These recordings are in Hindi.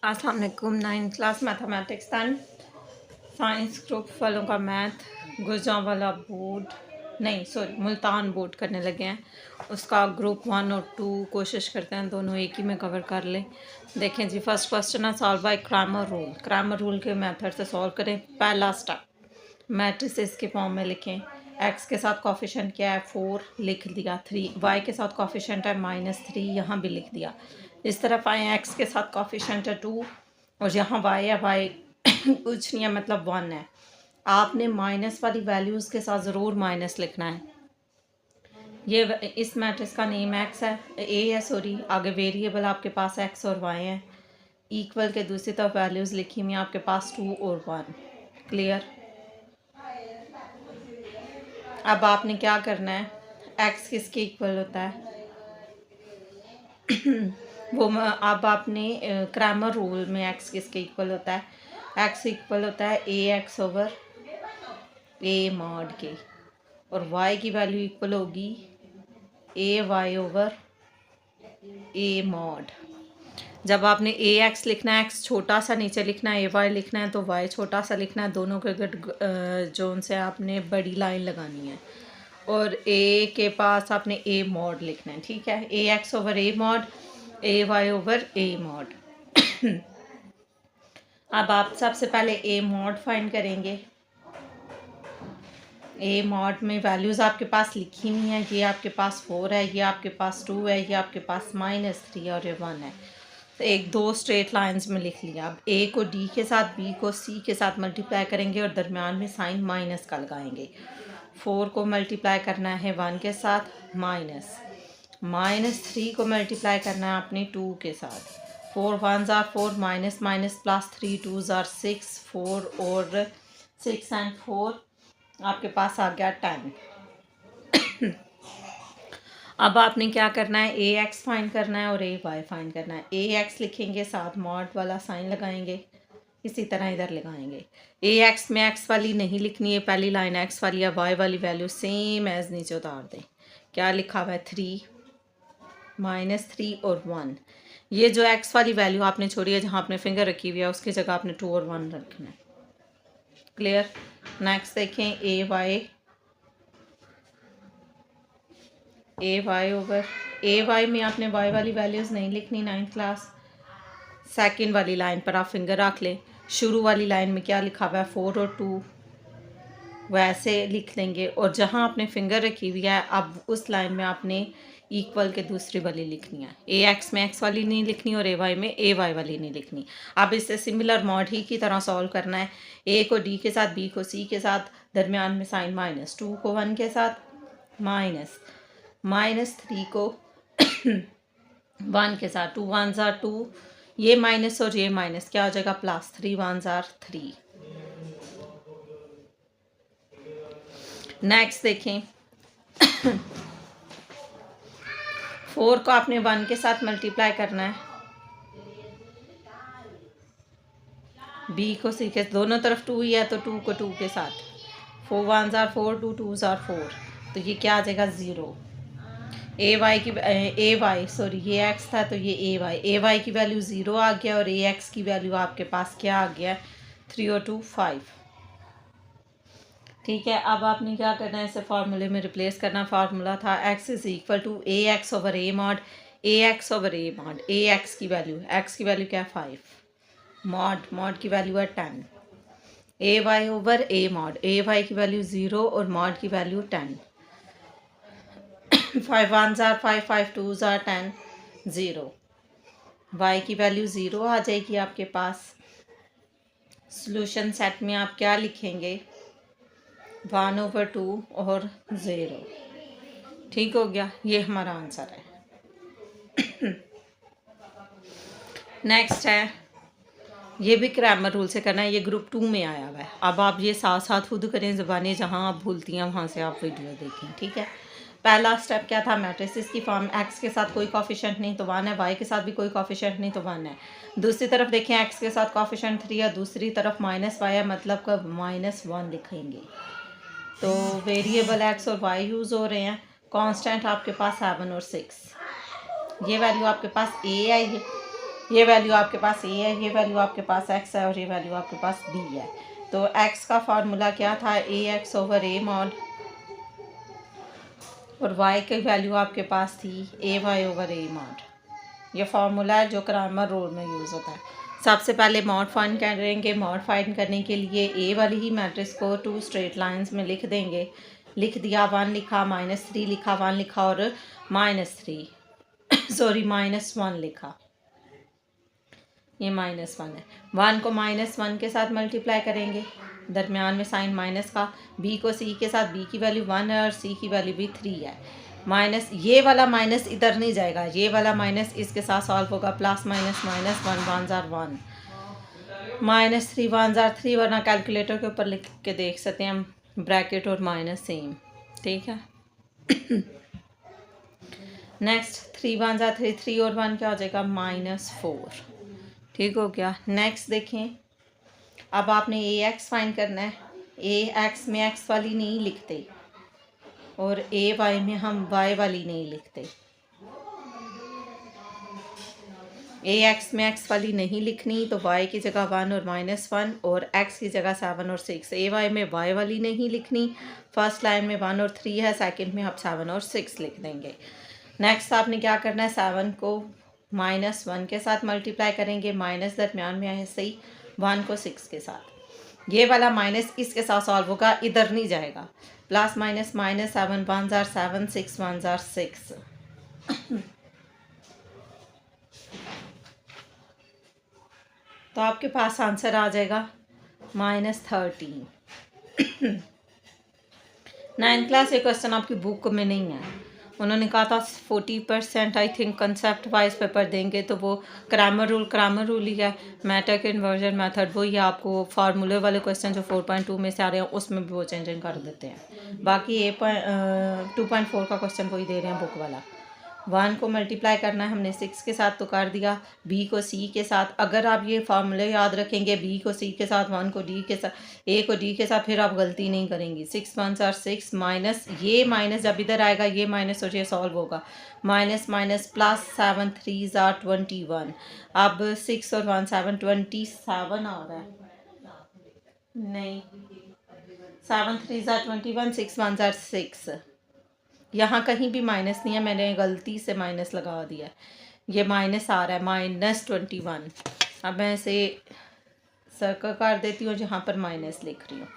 अस्सलाम वालेकुम। 9th class mathematics and science group वालों का math Gujranwala board Multan board करने लगे हैं। उसका ग्रुप 1 और 2 कोशिश करते हैं दोनों एक ही में कवर कर लें। देखें जी, फर्स्ट क्वेश्चन है solve by Cramer rule. Cramer rule के मेथड से सॉल्व करें। पहला स्टेप, मैट्रिसेस के फॉर्म में लिखें। एक्स के साथ कॉफिशेंट क्या है 4, लिख दिया। 3 वाई के साथ कॉफिशेंट है -3, यहाँ भी लिख दिया। इस तरफ आए, एक्स के साथ कॉफिशेंट है 2 और यहाँ वाई है, वाई कुछ नहीं है मतलब 1 है। आपने माइनस वाली वैल्यूज़ के साथ ज़रूर माइनस लिखना है। ये इस मैट्रिक्स का नेम एक्स है, ए है सॉरी। आगे वेरिएबल आपके पास एक्स और वाई है। इक्वल के दूसरी तरफ वैल्यूज़ लिखी हुई हैं आपके पास 2 और 1। क्लियर। अब आपने क्या करना है, एक्स किसके इक्वल होता है अब आपने क्रैमर रूल में एक्स किसके इक्वल होता है, एक्स इक्वल होता है ए एक्स ओवर ए मॉड के, और वाई की वैल्यू इक्वल होगी ए वाई ओवर ए मॉड। जब आपने ए एक्स लिखना है, एक्स छोटा सा नीचे लिखना है, ए वाई लिखना है तो वाई छोटा सा लिखना है। दोनों के जोन से आपने बड़ी लाइन लगानी है और ए के पास आपने ए मॉड लिखना है। ठीक है, ए x over a mod, a y over a mod. अब आप सबसे पहले ए मॉड फाइंड करेंगे। ए मॉड में वैल्यूज़ आपके पास लिखी हुई हैं। ये आपके पास 4 है, ये आपके पास 2 है, ये आपके पास -3 और ये 1 है। तो एक दो स्ट्रेट लाइंस में लिख लिया। अब ए को डी के साथ, बी को सी के साथ मल्टीप्लाई करेंगे और दरमियान में साइन माइनस का लगाएंगे। 4 को मल्टीप्लाई करना है 1 के साथ, -3 को मल्टीप्लाई करना है आपने 2 के साथ। 4 1s are 4, minus minus plus 3 2s are 6, 4 और 6 एंड 4 आपके पास आ गया 10। अब आपने क्या करना है, ए एक्स फाइंड करना है और ए वाई फाइंड करना है। ए एक्स लिखेंगे, साथ मॉड वाला साइन लगाएंगे, इसी तरह इधर लगाएंगे। ए एक्स में एक्स वाली नहीं लिखनी है, पहली लाइन एक्स वाली है, वाई वाली वैल्यू सेम एज नीचे उतार दें। क्या लिखा हुआ है 3, -3 और 1। ये जो एक्स वाली वैल्यू आपने छोड़ी है, जहाँ आपने फिंगर रखी हुई है उसकी जगह आपने 2 और 1 रखना है। क्लियर। नेक्स्ट देखें, ए वाई ओवर ए वाई में आपने वाई वाली वैल्यूज़ नहीं लिखनी 9th क्लास। सेकंड वाली लाइन पर आप फिंगर रख लें। शुरू वाली लाइन में क्या लिखा हुआ है 4 और 2, वैसे लिख लेंगे। और जहाँ आपने फिंगर रखी हुई है, अब उस लाइन में आपने इक्वल के दूसरी वाली लिखनी है। ए एक्स में एक्स वाली नहीं लिखनी और ए वाई में ए वाई वाली नहीं लिखनी। अब इससे सिमिलर मॉड ही की तरह सॉल्व करना है। ए को डी के साथ, बी को सी के साथ, दरमियान में साइन माइनस, 2 को 1 के साथ, -3 को 1 के साथ, 2 1s are 2, ये माइनस और ये माइनस क्या हो जाएगा +3 1s are 3। नेक्स्ट देखें, 4 को आपने 1 के साथ मल्टीप्लाई करना है, बी को सी के, दोनों तरफ 2 ही है तो 2 को 2 के साथ, 4 1s are 4, 2 2s are 4, तो ये क्या आ जाएगा 0। ए वाई सॉरी ये एक्स था तो ये ए वाई की वैल्यू 0 आ गया और ए एक्स की वैल्यू आपके पास क्या आ गया 3 और 2 5। ठीक है, अब आपने क्या करना है, इसे फार्मूले में रिप्लेस करना। फार्मूला था x is equal to a x over a mod, a x over a mod. A x की वैल्यू क्या है 5, मॉड की वैल्यू है 10। A y over a mod, a y की वैल्यू 0 और मॉड की value 10। 5 1s are 5, 5 2s are 10, 0। y की वैल्यू 0 आ जाएगी आपके पास। सॉल्यूशन सेट में आप क्या लिखेंगे 1/2 और 0। ठीक हो गया, ये हमारा आंसर है। नेक्स्ट है, ये भी क्रैमर रूल से करना है, ये ग्रुप 2 में आया हुआ है। अब आप ये साथ साथ खुद करें, ज़बानें जहाँ आप भूलती हैं वहाँ से आप वीडियो देखें। ठीक है, पहला स्टेप क्या था, मैट्रिसेस की फॉर्म। एक्स के साथ कोई कॉफिशेंट नहीं तो 1 है, वाई के साथ भी कोई कॉफिशेंट नहीं तो 1 है। दूसरी तरफ देखें, एक्स के साथ कॉफिशेंट 3 है, दूसरी तरफ -y है, मतलब का -1 लिखेंगे। तो वेरिएबल एक्स और वाई यूज़ हो रहे हैं। कांस्टेंट आपके पास 7 और 6, ये वैल्यू आपके पास ए आई है, ये वैल्यू आपके पास ए है, ये वैल्यू आपके पास एक्स है और ये वैल्यू आपके पास बी है। तो एक्स का फार्मूला क्या था, ए एक्स ओवर ए मॉड, और वाई की वैल्यू आपके पास थी ए वाई ओवर ए मॉड। ये फार्मूला है जो क्रैमर रूल में यूज़ होता है। सबसे पहले मॉड फाइंड करेंगे। मॉड फाइंड करने के लिए ए वाली ही मैट्रिक्स को 2 स्ट्रेट लाइंस में लिख देंगे। लिख दिया, 1 लिखा, -3 लिखा, 1 लिखा और -3 सॉरी -1 लिखा। ये -1 है। 1 को -1 के साथ मल्टीप्लाई करेंगे, दरमियान में साइन माइनस का। बी को सी के साथ, बी की वैल्यू 1 है और सी की वैल्यू भी 3 है। माइनस, ये वाला माइनस इधर नहीं जाएगा, ये वाला माइनस इसके साथ सॉल्व होगा। Plus minus minus, 1 1 jar 1, -3 1 jar 3, वरना कैलकुलेटर के ऊपर लिख के देख सकते हैं हम, ब्रैकेट और माइनस सेम, ठीक है। नेक्स्ट 3 1 जार 3, 3 और 1 क्या हो जाएगा, -4, ठीक हो गया। नेक्स्ट देखें, अब आपने ए एक्स फाइंड करना है। ए एक्स में एक्स वाली नहीं लिखते और ए वाई में हम वाई वाली नहीं लिखते। ए एक्स में एक्स वाली नहीं लिखनी तो वाई की जगह 1 और -1 और एक्स की जगह 7 और 6। ए वाई में वाई वाली नहीं लिखनी। फर्स्ट लाइन में 1 और 3 है, सेकंड में आप 7 और 6 लिख देंगे। नेक्स्ट आपने क्या करना है, 7 को -1 के साथ मल्टीप्लाई करेंगे, माइनस दरमियान में आए सही, 1 को 6 के साथ। ये वाला माइनस इसके साथ सॉल्व होगा, इधर नहीं जाएगा। Plus minus minus, 7 1 jar 7, 6 1 jar 6। तो आपके पास आंसर आ जाएगा -13। 9th क्लास ये क्वेश्चन आपकी बुक में नहीं है। उन्होंने कहा था 40% I think concept wise paper देंगे, तो वो क्रैमर रूल ही है। मैट्रिक इन्वर्जन मेथड वही है। आपको फार्मूले वाले क्वेश्चन जो 4.2 में से आ रहे हैं उसमें भी वो चेंजिंग कर देते हैं। बाकी 2.4 का क्वेश्चन वही दे रहे हैं बुक वाला। 1 को मल्टीप्लाई करना है हमने 6 के साथ तो कर दिया, बी को सी के साथ। अगर आप ये फार्मूले याद रखेंगे, बी को सी के साथ, 1 को डी के साथ, ए को डी के साथ, फिर आप गलती नहीं करेंगी। 6 1 जार 6, माइनस, ये माइनस जब इधर आएगा ये माइनस और ये सॉल्व होगा, माइनस माइनस प्लस, 7 3 जार 21। अब 6 और 1 7, 27 आ रहा है, नहीं 7 3 जार 21, 6 1 जार 6। यहाँ कहीं भी माइनस नहीं है, मैंने गलती से माइनस लगा दिया है। ये माइनस आ रहा है, -21। अब मैं इसे सर्कल कर देती हूँ जहाँ पर माइनस लिख रही हूँ,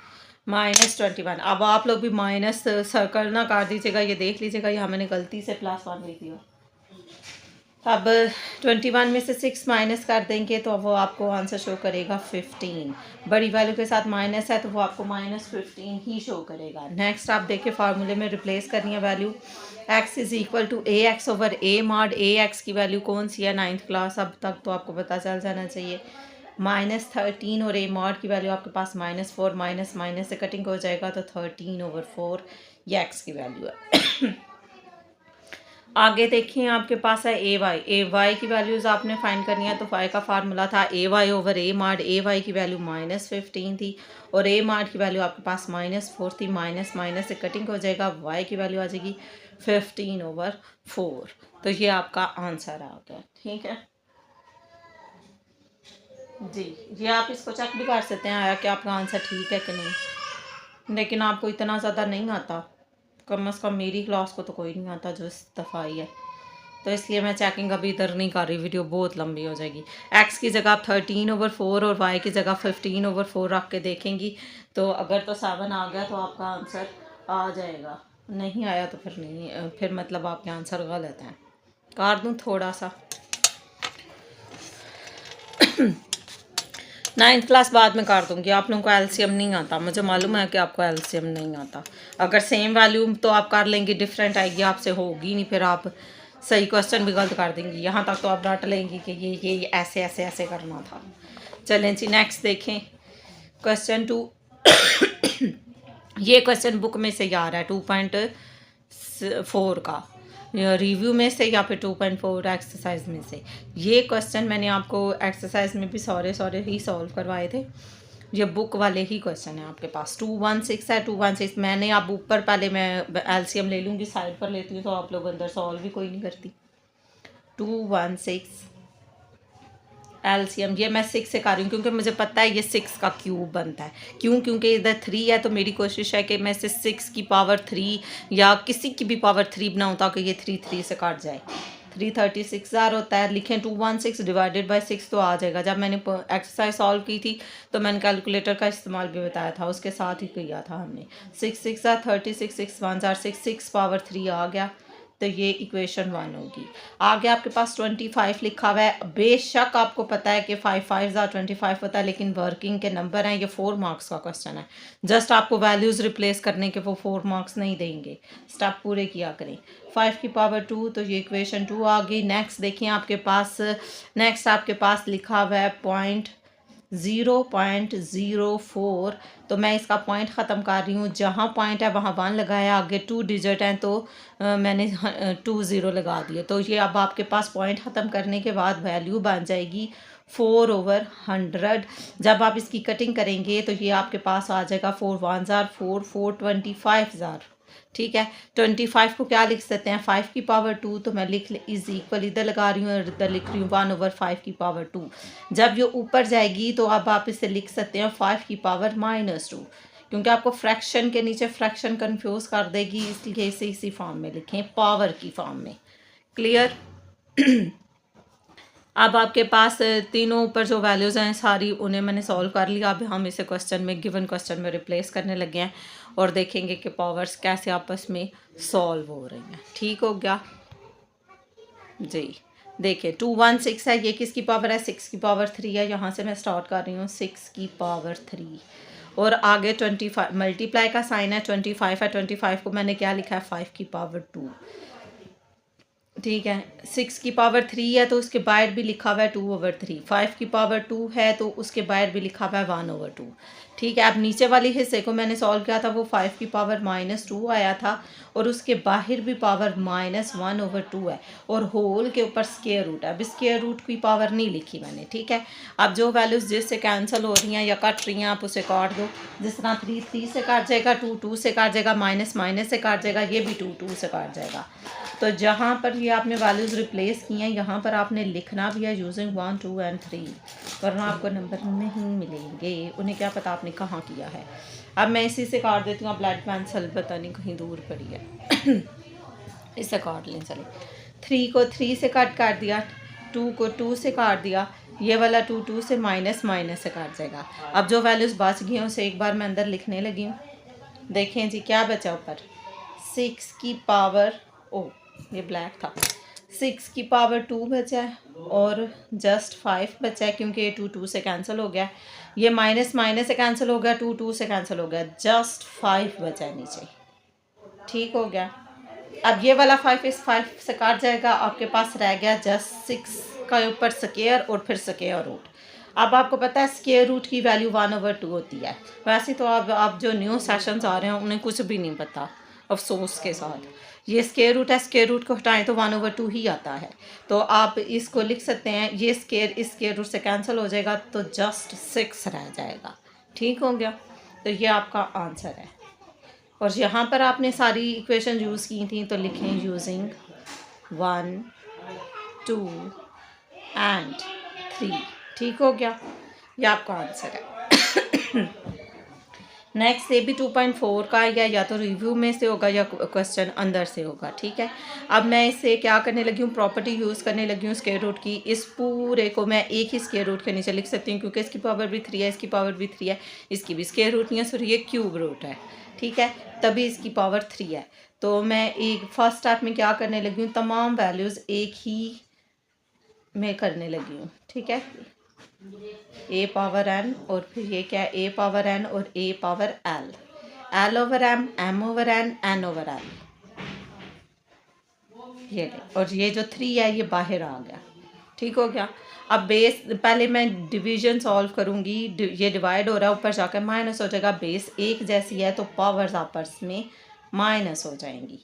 -21। अब आप लोग भी माइनस सर्कल ना कर दीजिएगा, ये देख लीजिएगा यहाँ मैंने गलती से +1 लिख दिया। अब 21 में से 6 माइनस कर देंगे तो वो आपको आंसर शो करेगा 15। बड़ी वैल्यू के साथ माइनस है तो वो आपको -15 ही शो करेगा। नेक्स्ट आप देखिए, फार्मूले में रिप्लेस करनी है value. x is equal to a x over a mod. A x की वैल्यू कौन सी है, 9th क्लास, अब तक तो आपको पता चल जाना चाहिए। -13 और ए मॉड की वैल्यू आपके पास -4, माइनस माइनस से कटिंग हो जाएगा तो 13/4 ये एक्स की वैल्यू है। आगे देखिए, आपके पास है ए वाई की वैल्यूज़ आपने फाइंड करनी है। तो वाई का फार्मूला था ए y over a mod. A y की वैल्यू -15 थी और ए मॉड की वैल्यू आपके पास -4 थी। माइनस माइनस से कटिंग हो जाएगा, वाई की वैल्यू आ जाएगी 15/4। तो ये आपका आंसर आ गया, ठीक है जी। ये आप इसको चेक भी कर सकते हैं आया कि आपका आंसर ठीक है कि नहीं, लेकिन आपको इतना ज़्यादा नहीं आता, कम से कम मेरी क्लास को तो कोई नहीं आता जो इस दफ़ा आई है, तो इसलिए मैं चेकिंग अभी इधर नहीं कर रही, वीडियो बहुत लंबी हो जाएगी। एक्स की जगह आप 13/4 और वाई की जगह 15/4 रख के देखेंगी, तो अगर तो 7 आ गया तो आपका आंसर आ जाएगा, नहीं आया तो फिर नहीं, फिर मतलब आपके आंसर गलत हैं। कर दूँ थोड़ा सा 9th क्लास बाद में कर दूँगी। आप लोगों को एलसीएम नहीं आता, मुझे मालूम है कि आपको एलसीएम नहीं आता। अगर सेम वैल्यू तो आप कर लेंगी, डिफरेंट आएगी आपसे होगी नहीं, फिर आप सही क्वेश्चन भी गलत कर देंगी। यहाँ तक तो आप रट लेंगी कि ये ऐसे ऐसे ऐसे करना था। चलें जी, नेक्स्ट देखें क्वेश्चन 2। ये क्वेश्चन बुक में से आ रहा है 2.4 का, रिव्यू में से या फिर 2.4 एक्सरसाइज में से। ये क्वेश्चन मैंने आपको एक्सरसाइज में भी सारे ही सॉल्व करवाए थे। ये बुक वाले ही क्वेश्चन है आपके पास। 216 है, 216 मैंने आप ऊपर पहले मैं एलसीएम ले लूँगी, साइड पर लेती हूँ तो आप लोग अंदर सॉल्व भी कोई नहीं करती। 216 एलसीएम ये मैं 6 से कर रही हूँ क्योंकि मुझे पता है ये 6 का क्यूब बनता है। क्यों? क्योंकि इधर 3 है तो मेरी कोशिश है कि मैं इसे 6 की पावर 3 या किसी की भी पावर 3 बनाऊँ ताकि ये 3 से कट जाए। 336,000 होता है। लिखें 216 डिवाइडेड बाई 6 तो आ जाएगा। जब मैंने एक्सरसाइज सॉल्व की थी तो मैंने कैलकुलेटर का इस्तेमाल भी बताया था, उसके साथ ही किया था हमने। 6 6 36, 6 1 6, 6 पावर 3 आ गया, तो ये इक्वेशन 1 होगी। आगे आपके पास 25 लिखा हुआ है। बेशक आपको पता है कि 5 5 25 होता है, लेकिन वर्किंग के नंबर हैं, ये 4 मार्क्स का क्वेश्चन है। जस्ट आपको वैल्यूज़ रिप्लेस करने के वो 4 मार्क्स नहीं देंगे, स्टेप पूरे किया करें। 5 की पावर 2 तो ये इक्वेशन 2 आ गई। नेक्स्ट देखिए आपके पास लिखा हुआ है 0.04। तो मैं इसका पॉइंट ख़त्म कर रही हूँ। जहाँ पॉइंट है वहाँ 1 लगाया, आगे 2 डिजिट हैं तो मैंने 2 0 लगा दिए। तो ये अब आपके पास पॉइंट ख़त्म करने के बाद वैल्यू बन जाएगी 4/100। जब आप इसकी कटिंग करेंगे तो ये आपके पास आ जाएगा 4 1 4 4 25,000। ठीक है, 25 को क्या लिख सकते हैं? 5 की पावर 2। तो मैं लिख इज इक्वल इधर लगा रही हूँ और इधर लिख रही हूँ 1/5 की पावर 2। जब ये ऊपर जाएगी तो अब आप इसे लिख सकते हैं 5 की पावर -2, क्योंकि आपको फ्रैक्शन के नीचे फ्रैक्शन कंफ्यूज कर देगी, इसलिए इसे इसी फॉर्म में लिखें, पावर की फॉर्म में। क्लियर? अब आपके पास तीनों ऊपर जो वैल्यूज़ हैं सारी उन्हें मैंने सॉल्व कर लिया। अब हम इसे गिवन क्वेश्चन में रिप्लेस करने लगे हैं और देखेंगे कि पावर्स कैसे आपस में सॉल्व हो रही हैं। ठीक हो गया जी। देखिए 216 है, ये किसकी पावर है? 6 की पावर 3 है। यहाँ से मैं स्टार्ट कर रही हूँ 6 की पावर 3 और आगे 25 मल्टीप्लाई का साइन है, 25 है। 25 को मैंने क्या लिखा है? 5 की पावर 2। ठीक है, 6 की पावर 3 है तो उसके बाहर भी लिखा हुआ है 2/3। 5 की पावर 2 है तो उसके बाहर भी लिखा हुआ है 1/2। ठीक है, अब नीचे वाले हिस्से को मैंने सॉल्व किया था, वो 5 की पावर -2 आया था और उसके बाहर भी पावर -1/2 है और होल के ऊपर स्क्वायर रूट है। अब स्क्वायर रूट की पावर नहीं लिखी मैंने। ठीक है, अब जो वैल्यूज़ जिससे कैंसिल हो रही हैं या कट रही हैं आप उसे काट दो। जिस तरह 3 3 से काट जाएगा, 2 2 से काट जाएगा, माइनस माइनस से काट जाएगा, ये भी 2 2 से काट जाएगा। तो जहाँ पर ये आपने वैल्यूज़ रिप्लेस की हैं यहाँ पर आपने लिखना भी है यूजिंग 1 2 एंड 3, वरना आपको नंबर नहीं मिलेंगे। उन्हें क्या पता आपने कहाँ किया है। अब मैं इसी से काट देती हूँ। अब ब्लैक पेंसिल पता नहीं कहीं दूर पड़ी है इससे काट लें। चले, 3 को 3 से कट कर दिया, 2 को 2 से काट दिया, ये वाला 2 2 से माइनस माइनस से काट जाएगा। अब जो वैल्यूज़ बच गई हैं उसे एक बार मैं अंदर लिखने लगी हूँ। देखें जी क्या बचा ऊपर? 6 की पावर ये ब्लैक था। 6 की पावर 2 बचा है और जस्ट 5 बचा है क्योंकि ये 2 2 से कैंसिल हो गया। ये माइनस माइनस से कैंसिल हो गया, 2 2 से कैंसिल हो गया, जस्ट 5 बचा है नीचे। ठीक हो गया। अब ये वाला 5 इस 5 से काट जाएगा, आपके पास रह गया जस्ट 6 का ऊपर स्क्वायर और फिर स्क्वायर रूट। अब आपको पता है स्क्वायर रूट की वैल्यू 1/2 होती है। वैसे तो आप जो न्यू सेशंस आ रहे हैं उन्हें कुछ भी नहीं पता, अफसोस के साथ। ये स्क्वायर रूट है, स्क्वायर रूट को हटाएं तो 1/2 ही आता है। तो आप इसको लिख सकते हैं, ये स्क्वायर इस स्क्वायर रूट से कैंसिल हो जाएगा तो जस्ट 6 रह जाएगा। ठीक हो गया, तो ये आपका आंसर है। और यहाँ पर आपने सारी इक्वेशन यूज़ की थी तो लिखें यूजिंग 1 2 एंड 3। ठीक हो गया, ये आपका आंसर है। नेक्स्ट ये भी 2.4 का या तो रिव्यू में से होगा या क्वेश्चन अंदर से होगा। ठीक है, अब मैं इसे क्या करने लगी हूँ? प्रॉपर्टी यूज़ करने लगी हूँ स्क्वायर रूट की। इस पूरे को मैं एक ही स्क्वायर रूट के नीचे लिख सकती हूँ क्योंकि इसकी पावर भी 3 है, इसकी पावर भी 3 है, इसकी भी स्क्वायर रूट नहीं है, सॉरी ये क्यूब रूट है। ठीक है, तभी इसकी पावर 3 है। तो मैं एक फर्स्ट स्टेप में क्या करने लगी हूँ? तमाम वैल्यूज़ एक ही में करने लगी हूँ। ठीक है, a पावर n और फिर ये क्या है? a पावर n और a power l, l over m over n over l। ये और ये जो 3 है ये बाहर आ गया। ठीक हो गया। अब बेस पहले मैं डिवीजन सॉल्व करूँगी। ये डिवाइड हो रहा है, ऊपर जाकर माइनस हो जाएगा। बेस एक जैसी है तो पावर्स आपस में माइनस हो जाएंगी।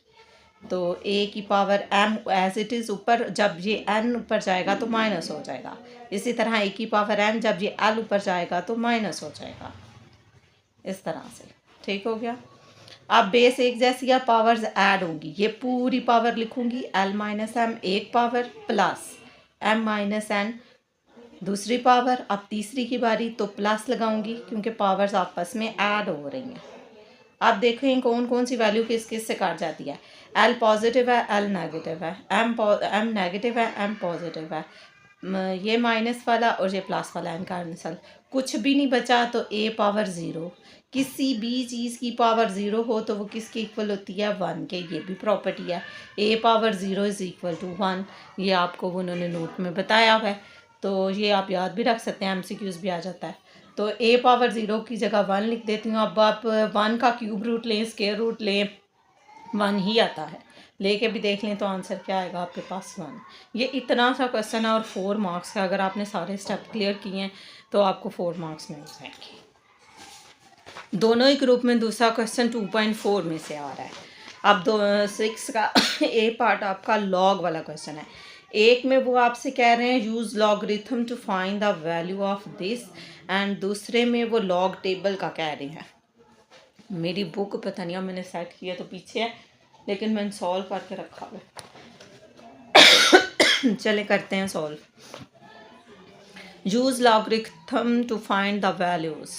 तो a की power m as it is ऊपर, जब ये n ऊपर जाएगा तो माइनस हो जाएगा। इसी तरह a की पावर n जब ये l ऊपर जाएगा तो माइनस हो जाएगा, इस तरह से। ठीक हो गया। अब बेस एक जैसी है, पावर्स ऐड होंगी। ये पूरी पावर लिखूंगी l माइनस m एक power plus m minus n दूसरी पावर, अब तीसरी की बारी, तो प्लस लगाऊंगी क्योंकि पावर्स आपस में ऐड हो रही हैं। अब देखें कौन कौन सी वैल्यू किस किस से काट जाती है। एल पॉजिटिव है, एल नेगेटिव है, एम नेगेटिव है, एम पॉजिटिव है, ये माइनस वाला और ये प्लस वाला, इनका आंसर कुछ भी नहीं बचा तो ए पावर ज़ीरो। किसी भी चीज़ की पावर ज़ीरो हो तो वो किसके इक्वल होती है, वन के। ये भी प्रॉपर्टी है, A power zero is equal to one. ये आपको उन्होंने नोट में बताया हुआ है, तो ये आप याद भी रख सकते हैं, एमसीक्यूज़ भी आ जाता है। तो ए पावर ज़ीरो की जगह वन लिख देती हूँ। अब आप वन का क्यूब रूट लें, स्क्वायर रूट लें, वन ही आता है। लेके भी देख लें तो आंसर क्या आएगा आपके पास, वन। ये इतना सा क्वेश्चन है और 4 मार्क्स का। अगर आपने सारे स्टेप क्लियर किए हैं तो आपको 4 मार्क्स मिल जाएंगे। दोनों ही ग्रुप में दूसरा क्वेश्चन 2.4 में से आ रहा है। अब 6 का ए पार्ट आपका लॉग वाला क्वेश्चन है। एक में वो आपसे कह रहे हैं use logarithm to find the value of this, and दूसरे में वो लॉग टेबल का कह रहे हैं। मेरी बुक पता नहीं, अब मैंने सेट किया तो पीछे है, लेकिन मैंने सॉल्व करके रखा है। चले करते हैं solve. Use logarithm to find the values.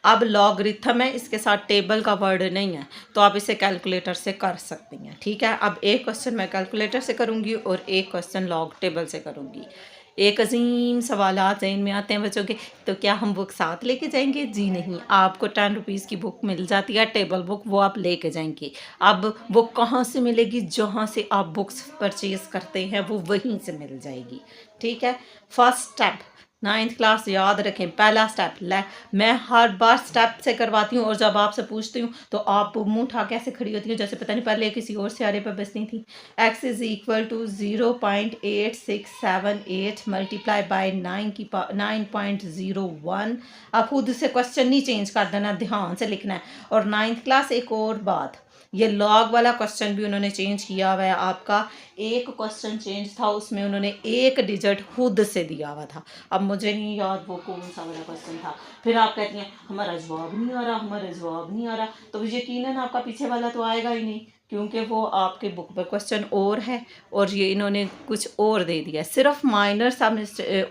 अब लॉगरिथम है, इसके साथ टेबल का वर्ड नहीं है, तो आप इसे कैलकुलेटर से कर सकती हैं। ठीक है, अब एक क्वेश्चन मैं कैलकुलेटर से करूँगी और एक क्वेश्चन लॉग टेबल से करूँगी। एक अजीम सवालात जहन में आते हैं बच्चों के, तो क्या हम बुक साथ लेके जाएंगे? जी नहीं, आपको 10 रुपीज़ की बुक मिल जाती है, टेबल बुक, वो आप लेके जाएंगे। अब वो कहाँ से मिलेगी? जहाँ से आप बुक्स परचेज़ करते हैं वो वहीं से मिल जाएगी। ठीक है, फर्स्ट स्टेप 9th क्लास याद रखें, पहला स्टेप मैं हर बार स्टेप से करवाती हूँ, और जब आपसे पूछती हूँ तो आप मुंह उठा कैसे खड़ी होती है, जैसे पता नहीं पहले किसी और सियारे पर बसनी थी। x is equal to 0.8678 multiply by 9.01। अब खुद से क्वेश्चन नहीं चेंज कर देना, ध्यान से लिखना है। और 9th क्लास एक और बात, ये लॉग वाला क्वेश्चन भी उन्होंने चेंज किया हुआ है। आपका एक क्वेश्चन चेंज था, उसमें उन्होंने एक डिजिट खुद से दिया हुआ था। अब मुझे नहीं याद वो कौन सा वाला क्वेश्चन था। फिर आप कहती हैं हमारा जवाब नहीं आ रहा, हमारा जवाब नहीं आ रहा, तो यकीनन आपका पीछे वाला तो आएगा ही नहीं, क्योंकि वो आपके बुक पर क्वेश्चन और है और ये इन्होंने कुछ और दे दिया। सिर्फ माइनर सा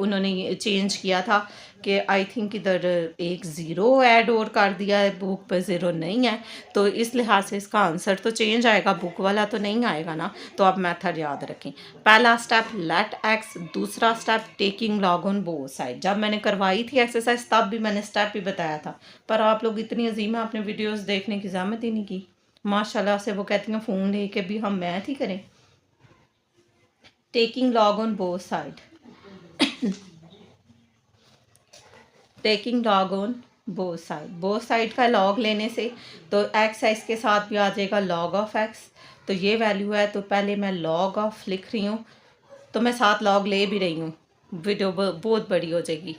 उन्होंने ये चेंज किया था कि आई थिंक इधर एक ज़ीरो ऐड और कर दिया है, बुक पर ज़ीरो नहीं है, तो इस लिहाज से इसका आंसर तो चेंज आएगा, बुक वाला तो नहीं आएगा ना। तो आप मेथड याद रखें। पहला स्टेप लेट एक्स, दूसरा step taking log on both side. जब मैंने करवाई थी एक्सरसाइज तब भी मैंने स्टेप भी बताया था, पर आप लोग इतनी अजीम आपने वीडियोस देखने की ज़हमत ही नहीं की। माशाल्लाह से वो कहती हैं फ़ोन लेके भी हम मैथ ही करें। Taking log on both side, taking log on both side का लॉग लेने से तो एक्स है, इसके साथ भी आ जाएगा लॉग ऑफ एक्स। तो ये वैल्यू है, तो पहले मैं लॉग ऑफ लिख रही हूँ, तो मैं साथ लॉग ले भी रही हूँ, वीडियो बहुत बड़ी हो जाएगी।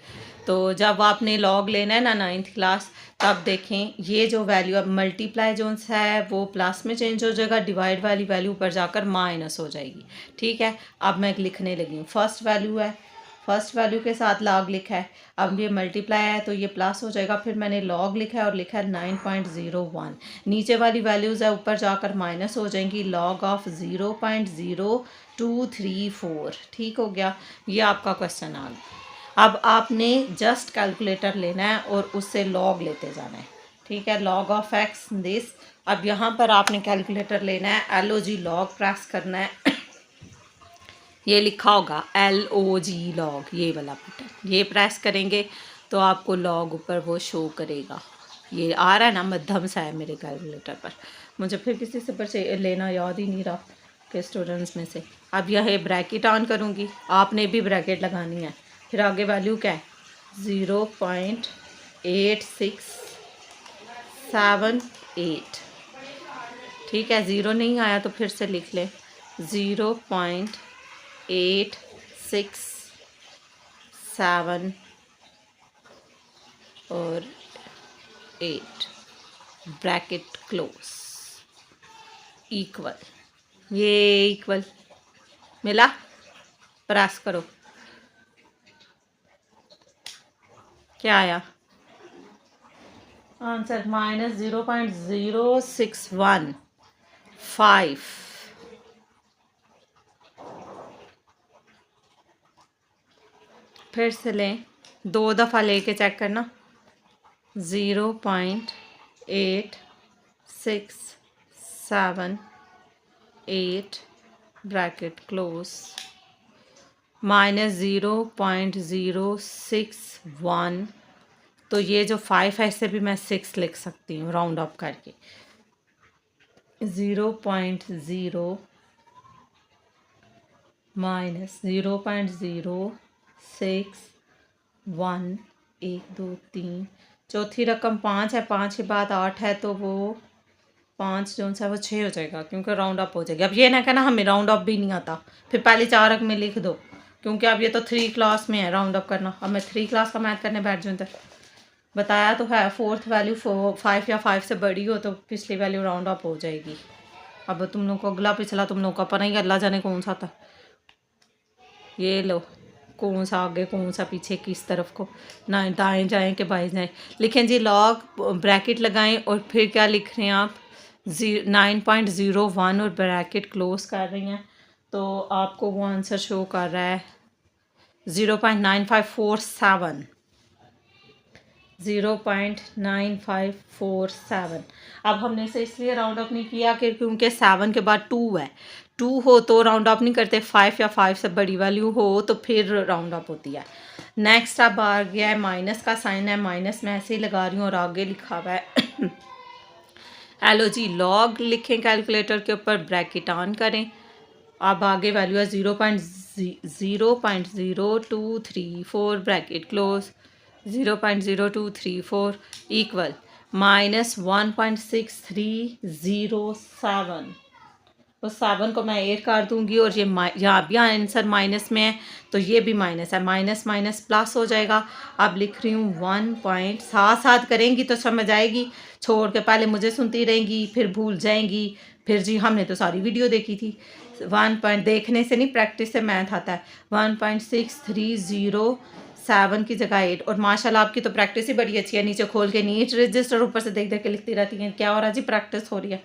तो जब आपने लॉग लेना है ना 9th क्लास, तब देखें ये जो वैल्यू अब मल्टीप्लाई जो है वो प्लस में चेंज हो जाएगा, डिवाइड वाली वैल्यू पर जाकर माइनस हो जाएगी। ठीक है, अब मैं लिखने लगी हूँ। फर्स्ट वैल्यू है, फर्स्ट वैल्यू के साथ लॉग लिखा है, अब ये मल्टीप्लाई है तो ये प्लस हो जाएगा। फिर मैंने लॉग लिखा है और लिखा है 9.01। नीचे वाली वैल्यूज़ है ऊपर जाकर माइनस हो जाएंगी, लॉग ऑफ 0.0234। ठीक हो गया, ये आपका क्वेश्चन आ गया। अब आपने जस्ट कैलकुलेटर लेना है और उससे लॉग लेते जाना है। ठीक है, लॉग ऑफ एक्स दिस। अब यहाँ पर आपने कैलकुलेटर लेना है, LOG लॉग प्रेस करना है। ये लिखा होगा LOG लॉग, ये वाला बटन, ये प्रेस करेंगे तो आपको लॉग ऊपर वो शो करेगा। ये आ रहा है ना, मध्यम सा है मेरे कैलकुलेटर पर। मुझे फिर किसी से पर लेना याद ही नहीं रहा के स्टूडेंट्स में से। अब यह ब्रैकेट ऑन करूँगी, आपने भी ब्रैकेट लगानी है। फिर आगे वैल्यू क्या है, 0.8678। ठीक है, ज़ीरो नहीं आया तो फिर से लिख लें 0.867 और 8 ब्रैकेट क्लोज इक्वल। ये इक्वल मिला, प्रेस करो, क्या आया आंसर, -0.0615। फिर से लें, 2 दफ़ा लेके चेक करना। 0.8678 ब्रैकेट क्लोज -0.061, तो ये जो 5 है इसे भी मैं 6 लिख सकती हूँ राउंड अप करके। 0.0 माइनस 0.061, 1 2 3, चौथी रकम 5 है, 5 के बाद 8 है, तो वो 5 जो सा वो 6 हो जाएगा क्योंकि राउंड अप हो जाएगा। अब ये ना कहना हमें राउंड अप भी नहीं आता, फिर पहले 4 अंक में लिख दो, क्योंकि अब ये तो 3 क्लास में है राउंड अप करना। अब मैं 3 क्लास का मैथ करने बैठ जाऊँ तो बताया तो है, 4th वैल्यू 5 या 5 से बड़ी हो तो पिछली वैल्यू राउंड अप हो जाएगी। अब तुम लोग को अगला पिछला तुम लोग का पता ही, अल्लाह जाने कौन सा था। ये लो, कौन सा आगे कौन सा पीछे, किस तरफ को ना दाएं जाएं कि बाएं जाएं। लिखें जी लॉग, ब्रैकेट लगाएं और फिर क्या लिख रहे हैं आप, 9.01 और ब्रैकेट क्लोज कर रही हैं, तो आपको वो आंसर शो कर रहा है 0.9547। 0.9547। अब हमने इसे इसलिए राउंड अप नहीं किया कि क्योंकि 7 के बाद 2 है, 2 हो तो राउंड अप नहीं करते, 5 या 5 से बड़ी वैल्यू हो तो फिर राउंड अप होती है। नेक्स्ट अब आ गया है माइनस का साइन है, माइनस मैं ऐसे ही लगा रही हूँ और आगे लिखा हुआ है एलो जी लॉग लिखें कैलकुलेटर के ऊपर, ब्रैकेट ऑन करें। अब आगे वैल्यू है 0.0234 ब्रैकेट क्लोज, 0.0234 इक्वल -1.6307। तो 7 को मैं ऐड कर दूंगी और ये यहाँ भी आंसर माइनस में है तो ये भी माइनस है, माइनस माइनस प्लस हो जाएगा। अब लिख रही हूँ 1 पॉइंट, साथ साथ करेंगी तो समझ आएगी, छोड़ के पहले मुझे सुनती रहेंगी फिर भूल जाएंगी, फिर जी हमने तो सारी वीडियो देखी थी। 1 पॉइंट देखने से नहीं, प्रैक्टिस से मैथ आता है। 1.6307 की जगह 8, और माशाल्लाह आपकी तो प्रैक्टिस ही बड़ी अच्छी है, नीचे खोल के नीट रजिस्टर ऊपर से देख देख के लिखती रहती हैं। क्या हो रहा जी, प्रैक्टिस हो रही है,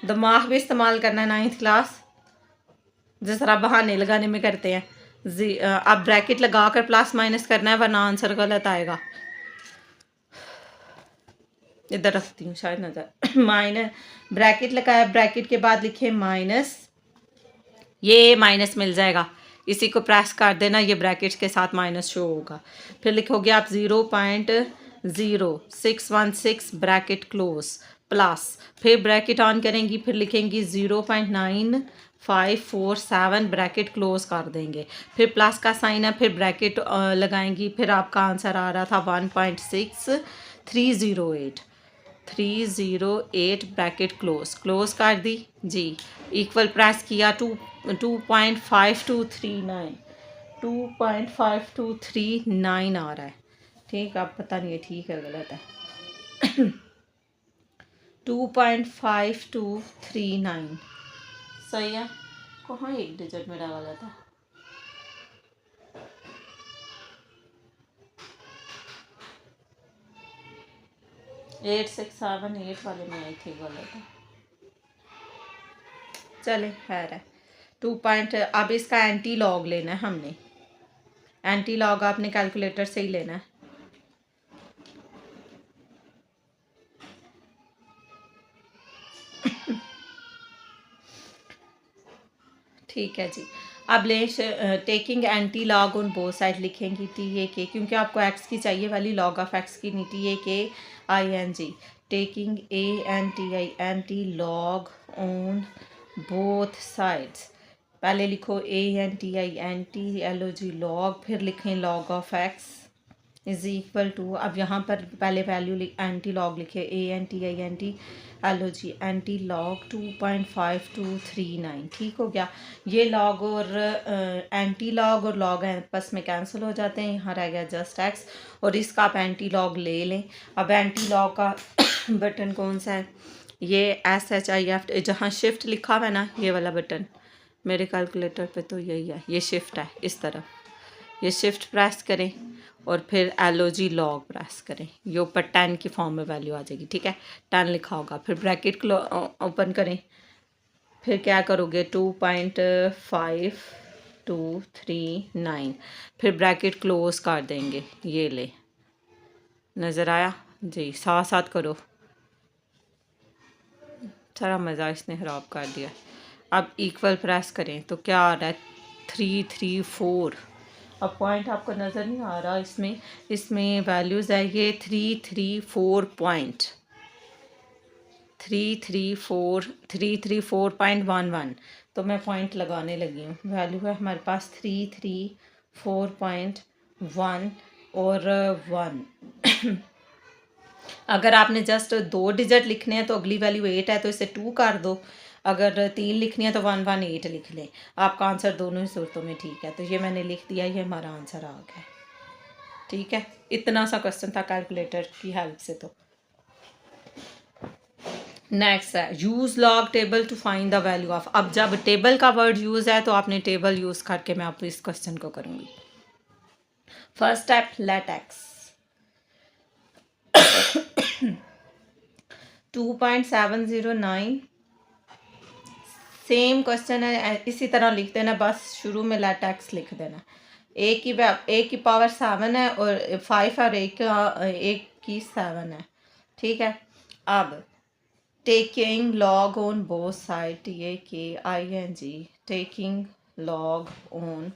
दिमाग भी इस्तेमाल करना है 9th क्लास, जिस तरह बहाने लगाने में करते हैं। अब ब्रैकेट लगा कर प्लस माइनस करना है वरना आंसर गलत आएगा। इधर रखती हूँ शायद नजर माइनस, ब्रैकेट लगाया, ब्रैकेट के बाद लिखे माइनस, ये माइनस मिल जाएगा, इसी को प्रेस कर देना, ये ब्रैकेट्स के साथ माइनस शो होगा। फिर लिखोगे आप 0.0616 ब्रैकेट क्लोज प्लस, फिर ब्रैकेट ऑन करेंगी, फिर लिखेंगी 0.9547 ब्रैकेट क्लोज कर देंगे, फिर प्लस का साइन है, फिर ब्रैकेट लगाएंगी, फिर आपका आंसर आ रहा था 1.6308 ब्रैकेट क्लोज कर दी जी, इक्वल प्रेस किया 2.5239 आ रहा है। ठीक, आप पता नहीं है ठीक है गलत है 2.5239 सही है। कहाँ एक डिजिट मेरा गलत है, एट 678 वाले में आई थी गलत है, चले खैर है। 2 पॉइंट, अब इसका एंटी लॉग लेना है हमने, एंटी लॉग आपने कैलकुलेटर से ही लेना है। ठीक है जी, अब ले taking anti log on both side लिखेंगी TAK, क्योंकि आपको एक्स की चाहिए वाली, लॉग ऑफ एक्स की नहीं, TAKING, taking ANTI anti log on both sides. पहले लिखो ANTI एंटी LOG लॉग, फिर लिखें log of x is equal to, अब यहाँ पर पहले वैल्यू एंटी लॉग लिखे ANTI anti LOG anti log 2.5239। ठीक हो गया, ये लॉग और एंटी लॉग और लॉग आपस में कैंसिल हो जाते हैं, यहाँ रह गया जस्ट एक्स, और इसका आप एंटी लॉग ले लें। अब एंटी लॉग का बटन कौन सा है, ये SHIFT, जहाँ शिफ्ट लिखा हुआ है ना ये वाला बटन, मेरे कैलकुलेटर पे तो यही है, ये शिफ्ट है इस तरफ, ये शिफ्ट प्रेस करें और फिर LOG लॉग प्रेस करें, ये ऊपर 10 की फॉर्म में वैल्यू आ जाएगी। ठीक है, 10 लिखा होगा, फिर ब्रैकेट ओपन करें, फिर क्या करोगे 2.5 2 3 9, फिर ब्रैकेट क्लोज कर देंगे। ये ले, नज़र आया जी, साथ साथ करो। सारा मज़ा इसने ख़राब कर दिया। अब इक्वल प्रेस करें तो क्या आ रहा है, 3 3 4। अब पॉइंट आपको नज़र नहीं आ रहा, इसमें वैल्यूज़ है ये 3 3 4 पॉइंट, 334.11। तो मैं पॉइंट लगाने लगी हूँ। वैल्यू है हमारे पास 334.1 और 1। अगर आपने जस्ट 2 डिजिट लिखने हैं तो अगली वैल्यू 8 है तो इसे 2 कर दो। अगर 3 लिखनी है तो 118 लिख लें। आपका आंसर दोनों ही सूरतों में ठीक है। तो ये मैंने लिख दिया, ये हमारा आंसर आ गया। ठीक है, इतना सा क्वेश्चन था कैलकुलेटर की हेल्प से। तो नेक्स्ट है use log table to find the value of. अब जब टेबल का वर्ड यूज़ है तो आपने टेबल यूज़ करके मैं आपको इस क्वेश्चन को करूँगी। First step, let x 2.709। Same question है, इसी तरह लिख देना, बस शुरू में लेट एक्स लिख देना। ए की पावर 7 है और 5 और एक की 7 है। ठीक है, अब taking log on both side, TAKING, taking log on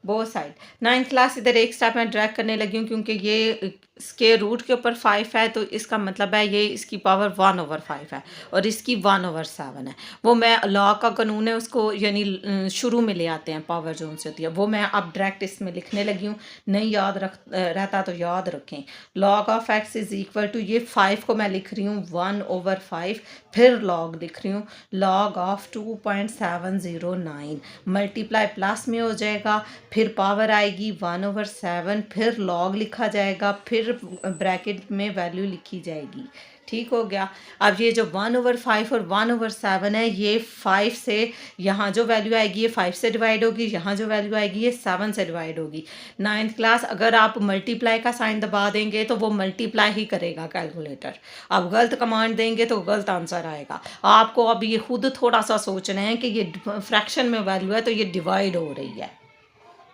both side। 9th class इधर एक स्टेप में ड्रैग करने लगी हूँ क्योंकि ये स्क्वायर रूट के ऊपर 5 है, तो इसका मतलब है ये इसकी पावर 1/5 है और इसकी 1/7 है। वो मैं लॉ का कानून है उसको यानी शुरू में ले आते हैं, पावर जो उनसे होती है वो मैं अब डायरेक्ट इसमें लिखने लगी हूँ। नहीं याद रहता तो याद रखें। Log of x is equal to, ये 5 को मैं लिख रही हूँ 1/5, फिर लॉग लिख रही हूँ लॉग ऑफ 2.709, मल्टीप्लाई प्लस में हो जाएगा, फिर पावर आएगी 1/7, फिर लॉग लिखा जाएगा, फिर ब्रैकेट में वैल्यू लिखी जाएगी। ठीक हो गया। अब ये जो 1/5 और 1/7 है, ये 5 से यहाँ जो वैल्यू आएगी ये 5 से डिवाइड होगी, यहाँ जो वैल्यू आएगी ये 7 से डिवाइड होगी। 9th क्लास अगर आप मल्टीप्लाई का साइन दबा देंगे तो वो मल्टीप्लाई ही करेगा कैलकुलेटर। अब गलत कमांड देंगे तो गलत आंसर आएगा। आपको अब ये खुद थोड़ा सा सोचना है कि ये फ्रैक्शन में वैल्यू है तो ये डिवाइड हो रही है।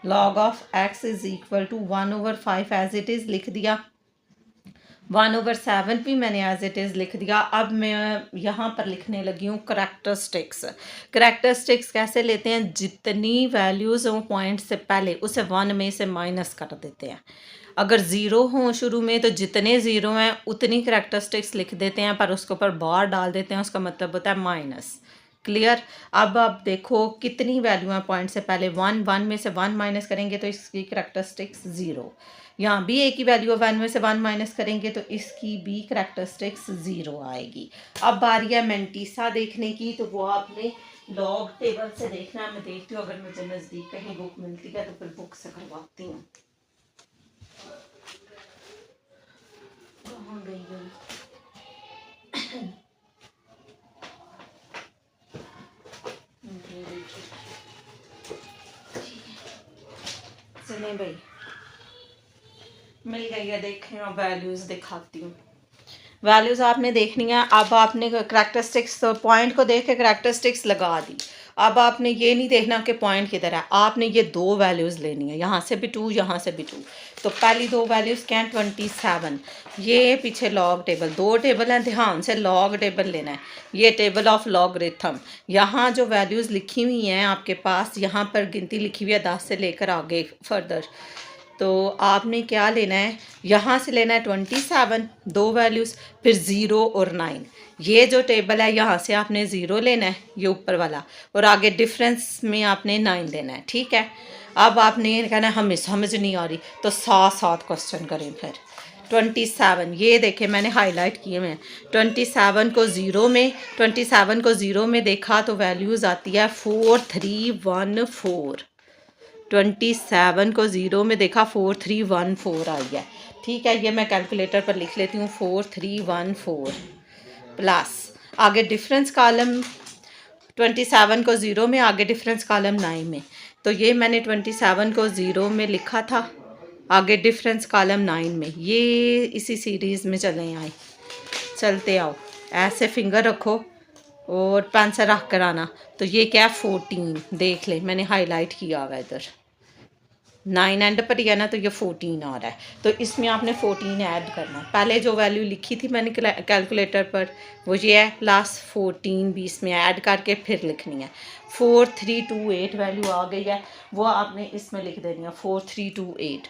Log of x is equal to 1/5 as it is लिख दिया, 1/7 भी मैंने एज इट इज़ लिख दिया। अब मैं यहाँ पर लिखने लगी हूँ करैक्टरिस्टिक्स। करैक्टरिस्टिक्स कैसे लेते हैं, जितनी वैल्यूज़ हों पॉइंट से पहले उसे 1 में से माइनस कर देते हैं। अगर 0 हों शुरू में तो जितने 0 हैं उतनी करैक्टरिस्टिक्स लिख देते हैं, पर उसके ऊपर बार डाल देते हैं, उसका मतलब होता है माइनस। क्लियर। अब आप देखो कितनी वैल्यू है पॉइंट से पहले 1 में से 1 माइनस करेंगे तो इसकी करैक्टरिस्टिक्स 0। यहाँ भी एक ही वैल्यू 1 में से 1 माइनस करेंगे तो इसकी भी करैक्टरिस्टिक्स 0 आएगी। अब बारी है मेंटीसा देखने की, तो वो आपने लॉग टेबल से देखना है। मैं देखती हूँ अगर मुझे नज़दीक कहीं बुक मिलती है तो फिर बुक से करवाती हूँ। कहाँ गई चलें भाई, मिल गई है। देखें, अब वैल्यूज़ दिखाती हूँ। वैल्यूज़ आपने देखनी है। अब आपने करैक्टरिस्टिक्स पॉइंट को देख के करैक्टरिस्टिक्स लगा दी। अब आपने ये नहीं देखना कि पॉइंट किधर है, आपने ये 2 वैल्यूज़ लेनी है, यहाँ से भी 2, यहाँ से भी 2। तो पहली 2 वैल्यूज़ क्या हैं, 27। ये पीछे लॉग टेबल, 2 टेबल हैं, ध्यान से लॉग टेबल लेना है। ये टेबल ऑफ लॉगरिथम, यहाँ जो वैल्यूज़ लिखी हुई हैं आपके पास, यहाँ पर गिनती लिखी हुई है 10 से लेकर आगे फर्दर। तो आपने क्या लेना है, यहाँ से लेना है 27, 2 वैल्यूज़, फिर 0 और 9। ये जो टेबल है यहाँ से आपने 0 लेना है, ये ऊपर वाला, और आगे डिफरेंस में आपने 9 लेना है। ठीक है। अब आपने कहना है हमें समझ नहीं आ रही, तो साथ साथ क्वेश्चन करें। फिर 27, ये देखें मैंने हाईलाइट किए हुए हैं। 27 को 0 में देखा तो वैल्यूज़ आती है 4314। 27 को 0 में देखा 4314 आई है। ठीक है, ये मैं कैलकुलेटर पर लिख लेती हूँ 4314 प्लस आगे डिफरेंस कॉलम 27 को 0 में, आगे डिफरेंस कॉलम 9 में। तो ये मैंने 27 को 0 में लिखा था, आगे डिफरेंस कॉलम 9 में। ये इसी सीरीज़ में चलते आओ, ऐसे फिंगर रखो और पेंसिल रख कर आना। तो ये क्या है 14, देख ले मैंने हाईलाइट किया हुआ है इधर, 9 एंड पर ही है ना, तो ये 14 आ रहा है। तो इसमें आपने 14 ऐड करना है। पहले जो वैल्यू लिखी थी मैंने कैलकुलेटर पर वो ये है, प्लस 14 भी इसमें ऐड करके फिर लिखनी है। 4328 वैल्यू आ गई है, वो आपने इसमें लिख देनी है 4328,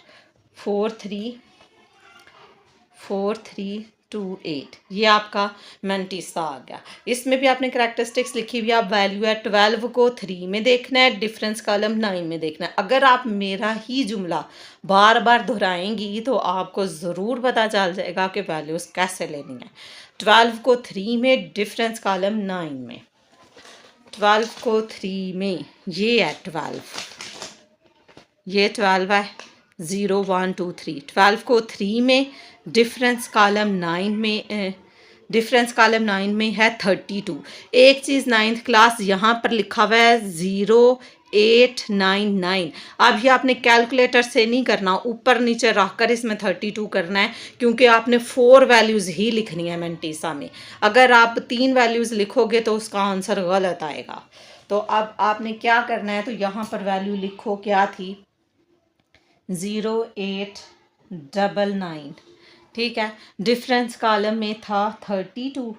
4328, ये आपका मैंटीसा आ गया। इसमें भी आपने करैक्टरिस्टिक्स लिखी हुई है। आप वैल्यू है 12 को 3 में देखना है, डिफरेंस कॉलम 9 में देखना है। अगर आप मेरा ही जुमला बार बार दोहराएंगी तो आपको ज़रूर पता चल जाएगा कि वैल्यूज़ कैसे लेनी है। 12 को 3 में, डिफरेंस कॉलम 9 में। 12 को 3 में ये है 12, ये 12 है, 0 1 2 3। 12 को 3 में, डिफरेंस कॉलम 9 में, डिफरेंस कॉलम 9 में है 32। एक चीज़ 9th क्लास यहाँ पर लिखा हुआ है 0899। अब ये आपने कैलकुलेटर से नहीं करना, ऊपर नीचे रख कर इसमें 32 करना है, क्योंकि आपने 4 वैल्यूज़ ही लिखनी है मैंटीसा में। अगर आप 3 वैल्यूज़ लिखोगे तो उसका आंसर गलत आएगा। तो अब आपने क्या करना है, तो यहाँ पर वैल्यू लिखो, क्या थी 0899, ठीक है। डिफरेंस कॉलम में था 32,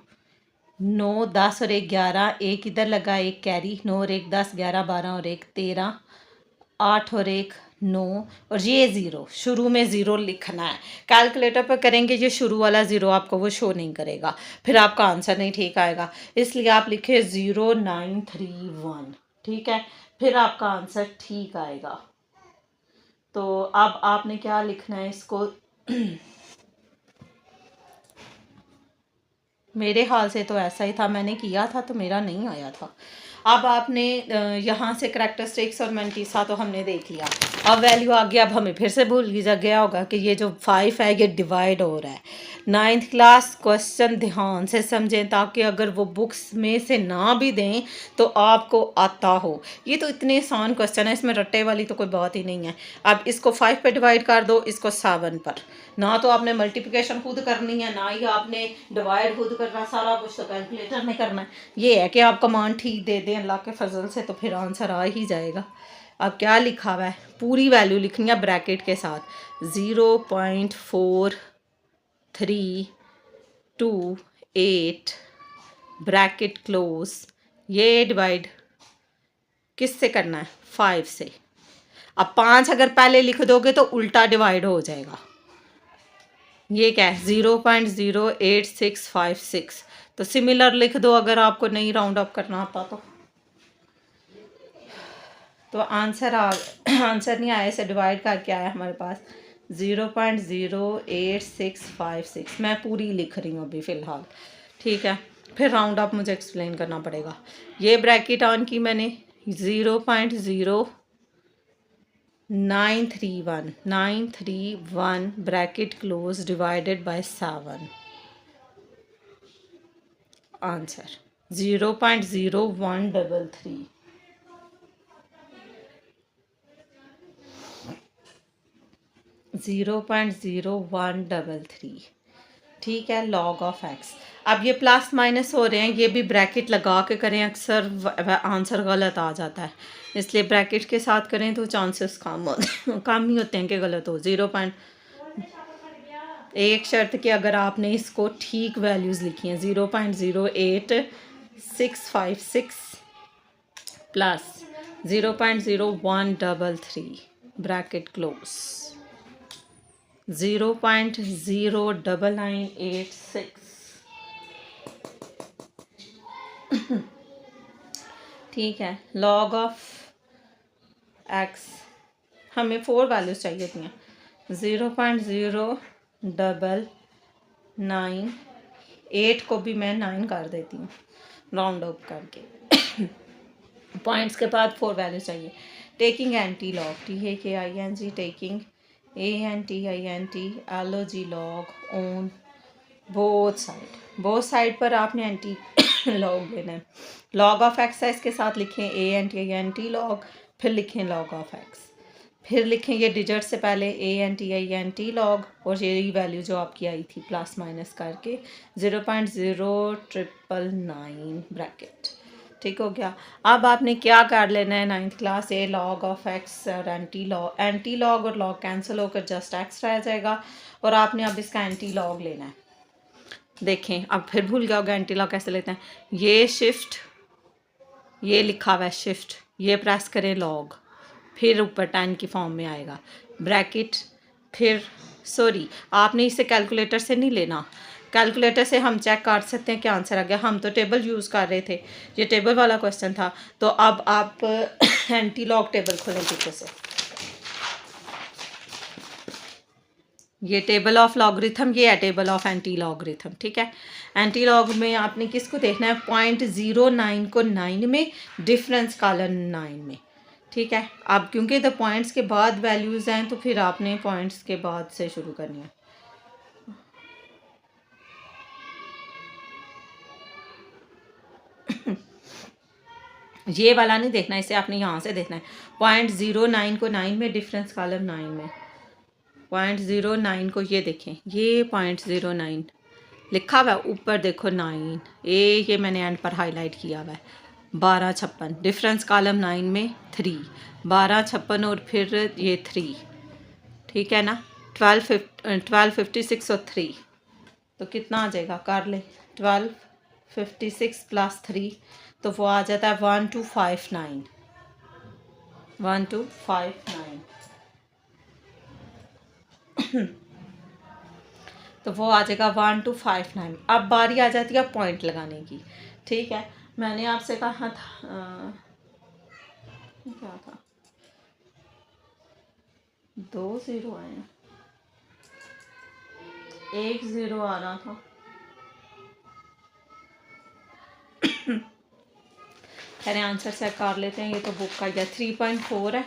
9 10 और 1 11, एक इधर लगा, एक कैरी, 9 और 1 10, 11 12 और 1 13, 8 और 1 9, और ये 0, शुरू में 0 लिखना है। कैलकुलेटर पर करेंगे ये शुरू वाला 0 आपको वो शो नहीं करेगा, फिर आपका आंसर नहीं ठीक आएगा। इसलिए आप लिखे 0931, ठीक है, फिर आपका आंसर ठीक आएगा। तो अब आपने क्या लिखना है इसको मेरे हाल से तो ऐसा ही था, मैंने किया था तो मेरा नहीं आया था। अब आपने यहाँ से करैक्टरिस्टिक्स और मैंटीसा तो हमने देख लिया। अब वैल्यू आ गया, अब हमें फिर से भूल गया होगा कि ये जो 5 है ये डिवाइड हो रहा है। 9th क्लास क्वेश्चन ध्यान से समझें, ताकि अगर वो बुक्स में से ना भी दें तो आपको आता हो। ये तो इतने आसान क्वेश्चन है, इसमें रट्टे वाली तो कोई बात ही नहीं है। अब इसको 5 पे डिवाइड कर दो, इसको 7 पर। ना तो आपने मल्टीप्लिकेशन खुद करनी है, ना ही आपने डिवाइड खुद करना, सारा कुछ तो कैलकुलेटर में करना है। ये है कि आप कमांड ठीक दे दें अल्लाह के फजल से तो फिर आंसर आ ही जाएगा। अब क्या लिखा हुआ है, पूरी वैल्यू लिखनी है ब्रैकेट के साथ, 0.4328 ब्रैकेट क्लोज। ये डिवाइड किससे करना है, 5 से। अब 5 अगर पहले लिख दोगे तो उल्टा डिवाइड हो जाएगा। ये क्या है 0.08656, तो सिमिलर लिख दो अगर आपको नहीं राउंड अप करना आता तो आंसर आंसर नहीं आया, इसे डिवाइड करके आया हमारे पास 0.08656। मैं पूरी लिख रही हूँ अभी फ़िलहाल, ठीक है, फिर राउंड अप मुझे एक्सप्लेन करना पड़ेगा। ये ब्रैकेट ऑन की मैंने, 0.0931 bracket close divided by 7, answer 0.0133। 0.0133, ठीक है, लॉग ऑफ एक्स। अब ये प्लस माइनस हो रहे हैं, ये भी ब्रैकेट लगा के करें, अक्सर आंसर गलत आ जाता है, इसलिए ब्रैकेट के साथ करें तो चांसेस कम ही होते हैं कि गलत हो। एक शर्त कि अगर आपने इसको ठीक वैल्यूज़ लिखी हैं, 0.08656 प्लस 0.0133 ब्रैकेट क्लोज, 0.09986, ठीक है। लॉग ऑफ एक्स, हमें 4 वैल्यूज चाहिए थी, 0.0998 को भी मैं 9 कर देती हूँ राउंड अप करके। पॉइंट्स के बाद 4 वैल्यूज चाहिए। Taking anti log, TAKING, taking ANTINT LOG log on both side पर आपने एंटी लॉग लेना है। लॉग ऑफ एक्स है, इसके साथ लिखें ANTINT लॉग, फिर लिखें लॉग ऑफ एक्स। फिर लिखें ये डिजिट से पहले ANTI लॉग और यही वैल्यू जो आपकी आई थी प्लस माइनस करके 0.0999 ब्रैकेट। ठीक हो गया। अब आपने क्या कर लेना है, 9th class A log of x और एंटी लॉग और लॉग कैंसिल होकर जस्ट एक्स रह जाएगा और आपने अब इसका एंटी लॉग लेना है। देखें अब फिर भूल गया होगा एंटी लॉग कैसे लेते हैं। ये शिफ्ट, ये लिखा हुआ है शिफ्ट, ये प्रेस करें लॉग, फिर ऊपर 10 की फॉर्म में आएगा ब्रैकेट। फिर सॉरी, आपने इसे कैलकुलेटर से नहीं लेना, कैलकुलेटर से हम चेक कर सकते हैं क्या आंसर आ गया। हम तो टेबल यूज़ कर रहे थे, ये टेबल वाला क्वेश्चन था। तो अब आप एंटी लॉग टेबल खोलें पीछे से, ये टेबल ऑफ लॉगरिथम, ये है टेबल ऑफ एंटी लॉगरिथम। ठीक है, एंटी लॉग में आपने किसको देखना है, 0.09 को 9 में, डिफरेंस कॉलम 9 में। ठीक है, अब क्योंकि द पॉइंट्स के बाद वैल्यूज़ हैं तो फिर आपने पॉइंट्स के बाद से शुरू करनी है। ये वाला नहीं देखना, इसे आपने यहाँ से देखना है। 0.09 को 9 में, डिफरेंस कॉलम 9 में। 0.09 को ये देखें, ये 0.09 लिखा हुआ है ऊपर, देखो 9 ये मैंने एंड पर हाईलाइट किया हुआ है। 1256 डिफरेंस कॉलम 9 में 3, 1256 और फिर ये 3। ठीक है ना, 1256 और 3 तो कितना आ जाएगा, कर ले। 1256 प्लस 3 तो वो आ जाता है 1259, 1259 तो वो आ जाएगा 1259। अब बारी आ जाती है पॉइंट लगाने की। ठीक है, मैंने आपसे कहा था क्या था, 2 0 आए हैं, 1 0 आ रहा था। पहले आंसर चेक कर लेते हैं। ये तो बुक का या 3.4 है,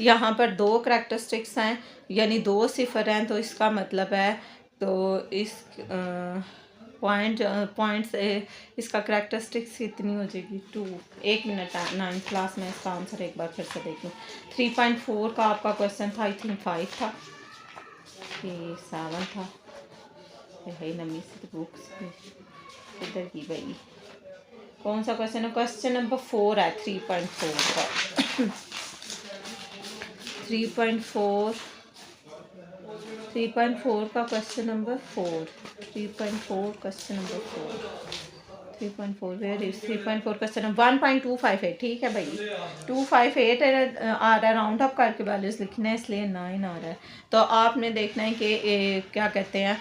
यहाँ पर 2 करैक्टरिस्टिक्स हैं यानी 2 सिफर हैं, तो इसका मतलब है तो इस पॉइंट से इसका करैक्टरिस्टिक्स कितनी हो जाएगी 2। 1 मिनट, 9th क्लास में इसका आंसर एक बार फिर से देख लूँ। 3.4 का आपका क्वेश्चन था, आई थिंक 5 था, ये 7 था। भाई नमी से बुक्स इधर की भाई, कौन सा क्वेश्चन है, क्वेश्चन नंबर 4 है 3.4 का। 3.4 का question number 4, 3.4 question number 4, 3.4 where is 3.4 question number 1.258। ठीक है भाई, 258 आ रहा है, राउंड अप करके वैल्यूज लिखना है इसलिए 9 आ रहा है। तो आपने देखना है कि क्या कहते हैं,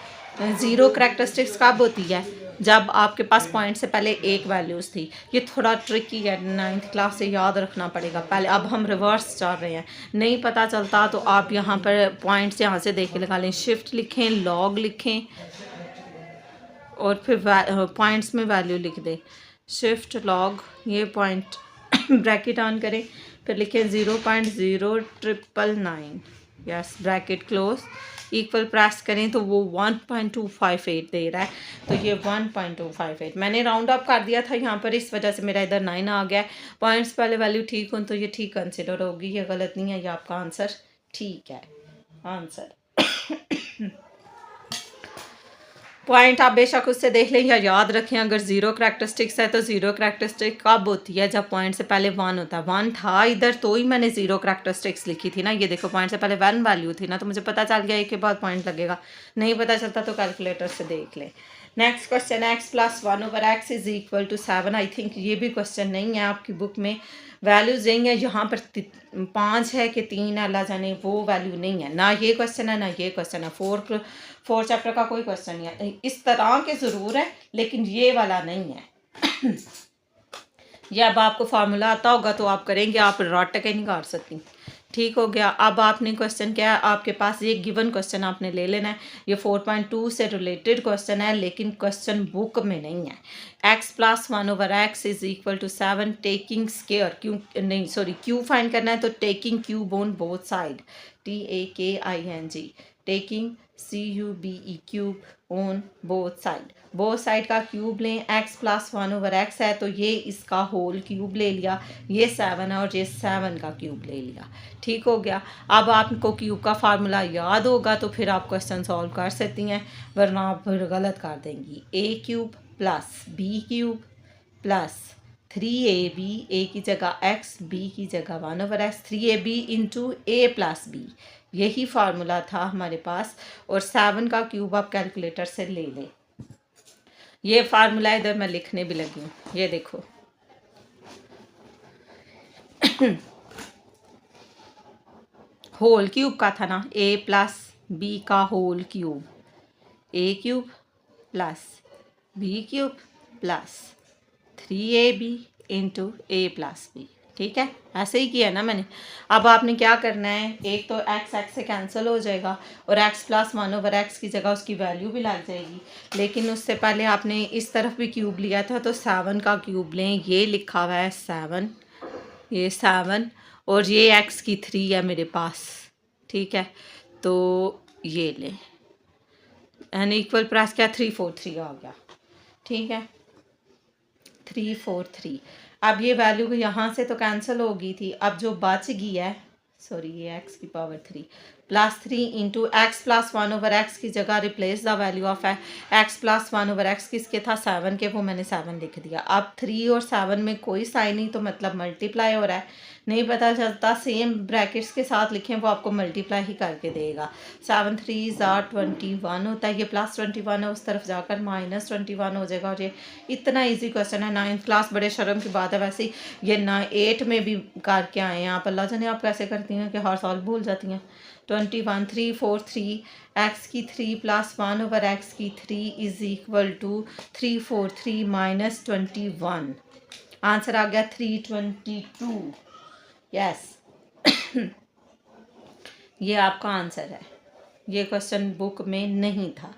ज़ीरो करैक्टरिस्टिक्स कब होती है, जब आपके पास पॉइंट से पहले एक वैल्यूज़ थी। ये थोड़ा ट्रिकी है, 9th क्लास से याद रखना पड़ेगा पहले। अब हम रिवर्स चल रहे हैं, नहीं पता चलता तो आप यहाँ पर पॉइंट्स यहाँ से देख के लगा लें, शिफ्ट लिखें, लॉग लिखें और फिर पॉइंट्स में वैल्यू लिख दें, शिफ्ट लॉग, ये पॉइंट ब्रैकेट ऑन करें, फिर लिखें 0.0999, yes bracket close, equal press करें तो वो 1.258 दे रहा है। तो ये 1.258 मैंने राउंड अप कर दिया था यहाँ पर, इस वजह से मेरा इधर 9 आ गया। पॉइंट्स पहले वैल्यू ठीक हो तो ये ठीक कंसिडर होगी, ये गलत नहीं है, ये आपका आंसर ठीक है। आंसर पॉइंट आप बेशक उससे देख लें या याद रखें। अगर ज़ीरो करैक्टरिस्टिक्स है तो ज़ीरो करैक्टरिस्टिक कब होती है, जब पॉइंट से पहले 1 होता है। 1 था इधर तो ही मैंने ज़ीरो करैक्टरिस्टिक्स लिखी थी ना, ये देखो पॉइंट से पहले 1 वैल्यू थी ना, तो मुझे पता चल गया एक के बाद पॉइंट लगेगा। नहीं पता चलता तो कैलकुलेटर से देख लें। Next question, x plus 1/x is equal to 7। I think ये भी क्वेश्चन नहीं है आपकी बुक में, वैल्यूज यही है। यहाँ पर 5 है कि 3 है, अल्लाह जाने, वो वैल्यू नहीं है ना। ये क्वेश्चन है ना ये क्वेश्चन है। 4 चैप्टर का कोई क्वेश्चन नहीं है, इस तरह के ज़रूर है लेकिन ये वाला नहीं है। ये अब आपको फार्मूला आता होगा तो आप करेंगे, आप रट के नहीं कर सकती। ठीक हो गया। अब आपने क्वेश्चन क्या है, आपके पास ये गिवन क्वेश्चन आपने ले लेना है। ये 4.2 से रिलेटेड क्वेश्चन है लेकिन क्वेश्चन बुक में नहीं है। x plus 1/x is equal to 7 taking square, क्यों नहीं सॉरी क्यू फाइंड करना है तो taking cube on both side, TAKING, taking CUBE cube on both side का क्यूब लें। x प्लस 1/x है तो ये इसका होल क्यूब ले लिया, ये 7 है और ये 7 का क्यूब ले लिया। ठीक हो गया। अब आपको क्यूब का फार्मूला याद होगा तो फिर आप क्वेश्चन सॉल्व कर सकती हैं, वरना आप फिर गलत कर देंगी। a cube plus b cube plus 3ab, a की जगह x, b की जगह 1/x, 3ab into a plus b, यही फार्मूला था हमारे पास। और 7 का क्यूब आप कैलकुलेटर से ले लें। ये फार्मूला इधर मैं लिखने भी लगी हूँ, ये देखो। होल क्यूब का था ना, a प्लस b का whole cube, a cube plus b cube plus 3ab into a plus b। ठीक है, ऐसे ही किया ना मैंने। अब आपने क्या करना है, एक तो x से कैंसिल हो जाएगा और x प्लस 1/x की जगह उसकी वैल्यू भी लग जाएगी। लेकिन उससे पहले आपने इस तरफ भी क्यूब लिया था तो 7 का क्यूब लें। ये लिखा हुआ है 7, ये 7 और ये x की 3 है मेरे पास। ठीक है, तो ये लें, यानी इक्वल प्रेस क्या 343 आ गया। ठीक है, 343। अब ये वैल्यू यहाँ से तो कैंसिल हो गई थी। अब जो बच गई है, सॉरी ये x की power 3 plus 3 into x plus 1/x की जगह replace the value of x plus 1/x किसके था 7 के, वो मैंने 7 लिख दिया। अब 3 और 7 में कोई साइन नहीं तो मतलब मल्टीप्लाई हो रहा है, नहीं पता चलता सेम ब्रैकेट्स के साथ लिखें वो आपको मल्टीप्लाई ही करके देगा। 7 3 21 होता है, ये प्लस 21 है, उस तरफ जाकर माइनस 21 हो जाएगा। और ये इतना इजी क्वेश्चन है, 9th क्लास, बड़े शर्म की बात है। वैसे ये 8 में भी करके आए हैं आप, अल्लाह जाने आप कैसे करती हैं कि हर साल भूल जाती हैं। 21 3 4 3 x की 3 प्लस 1/x की 3 is equal to 343 minus 21। Answer आ गया 322। यस ये आपका आंसर है। ये क्वेश्चन बुक में नहीं था।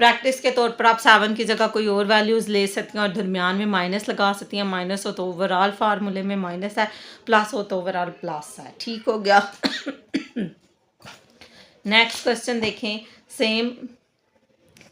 प्रैक्टिस के तौर पर आप 7 की जगह कोई और वैल्यूज़ ले सकती हैं और दरमियान में माइनस लगा सकती हैं। माइनस हो तो ओवरऑल फार्मूले में माइनस है, प्लस हो तो ओवरऑल प्लस है। ठीक हो गया। नेक्स्ट क्वेश्चन देखें, सेम,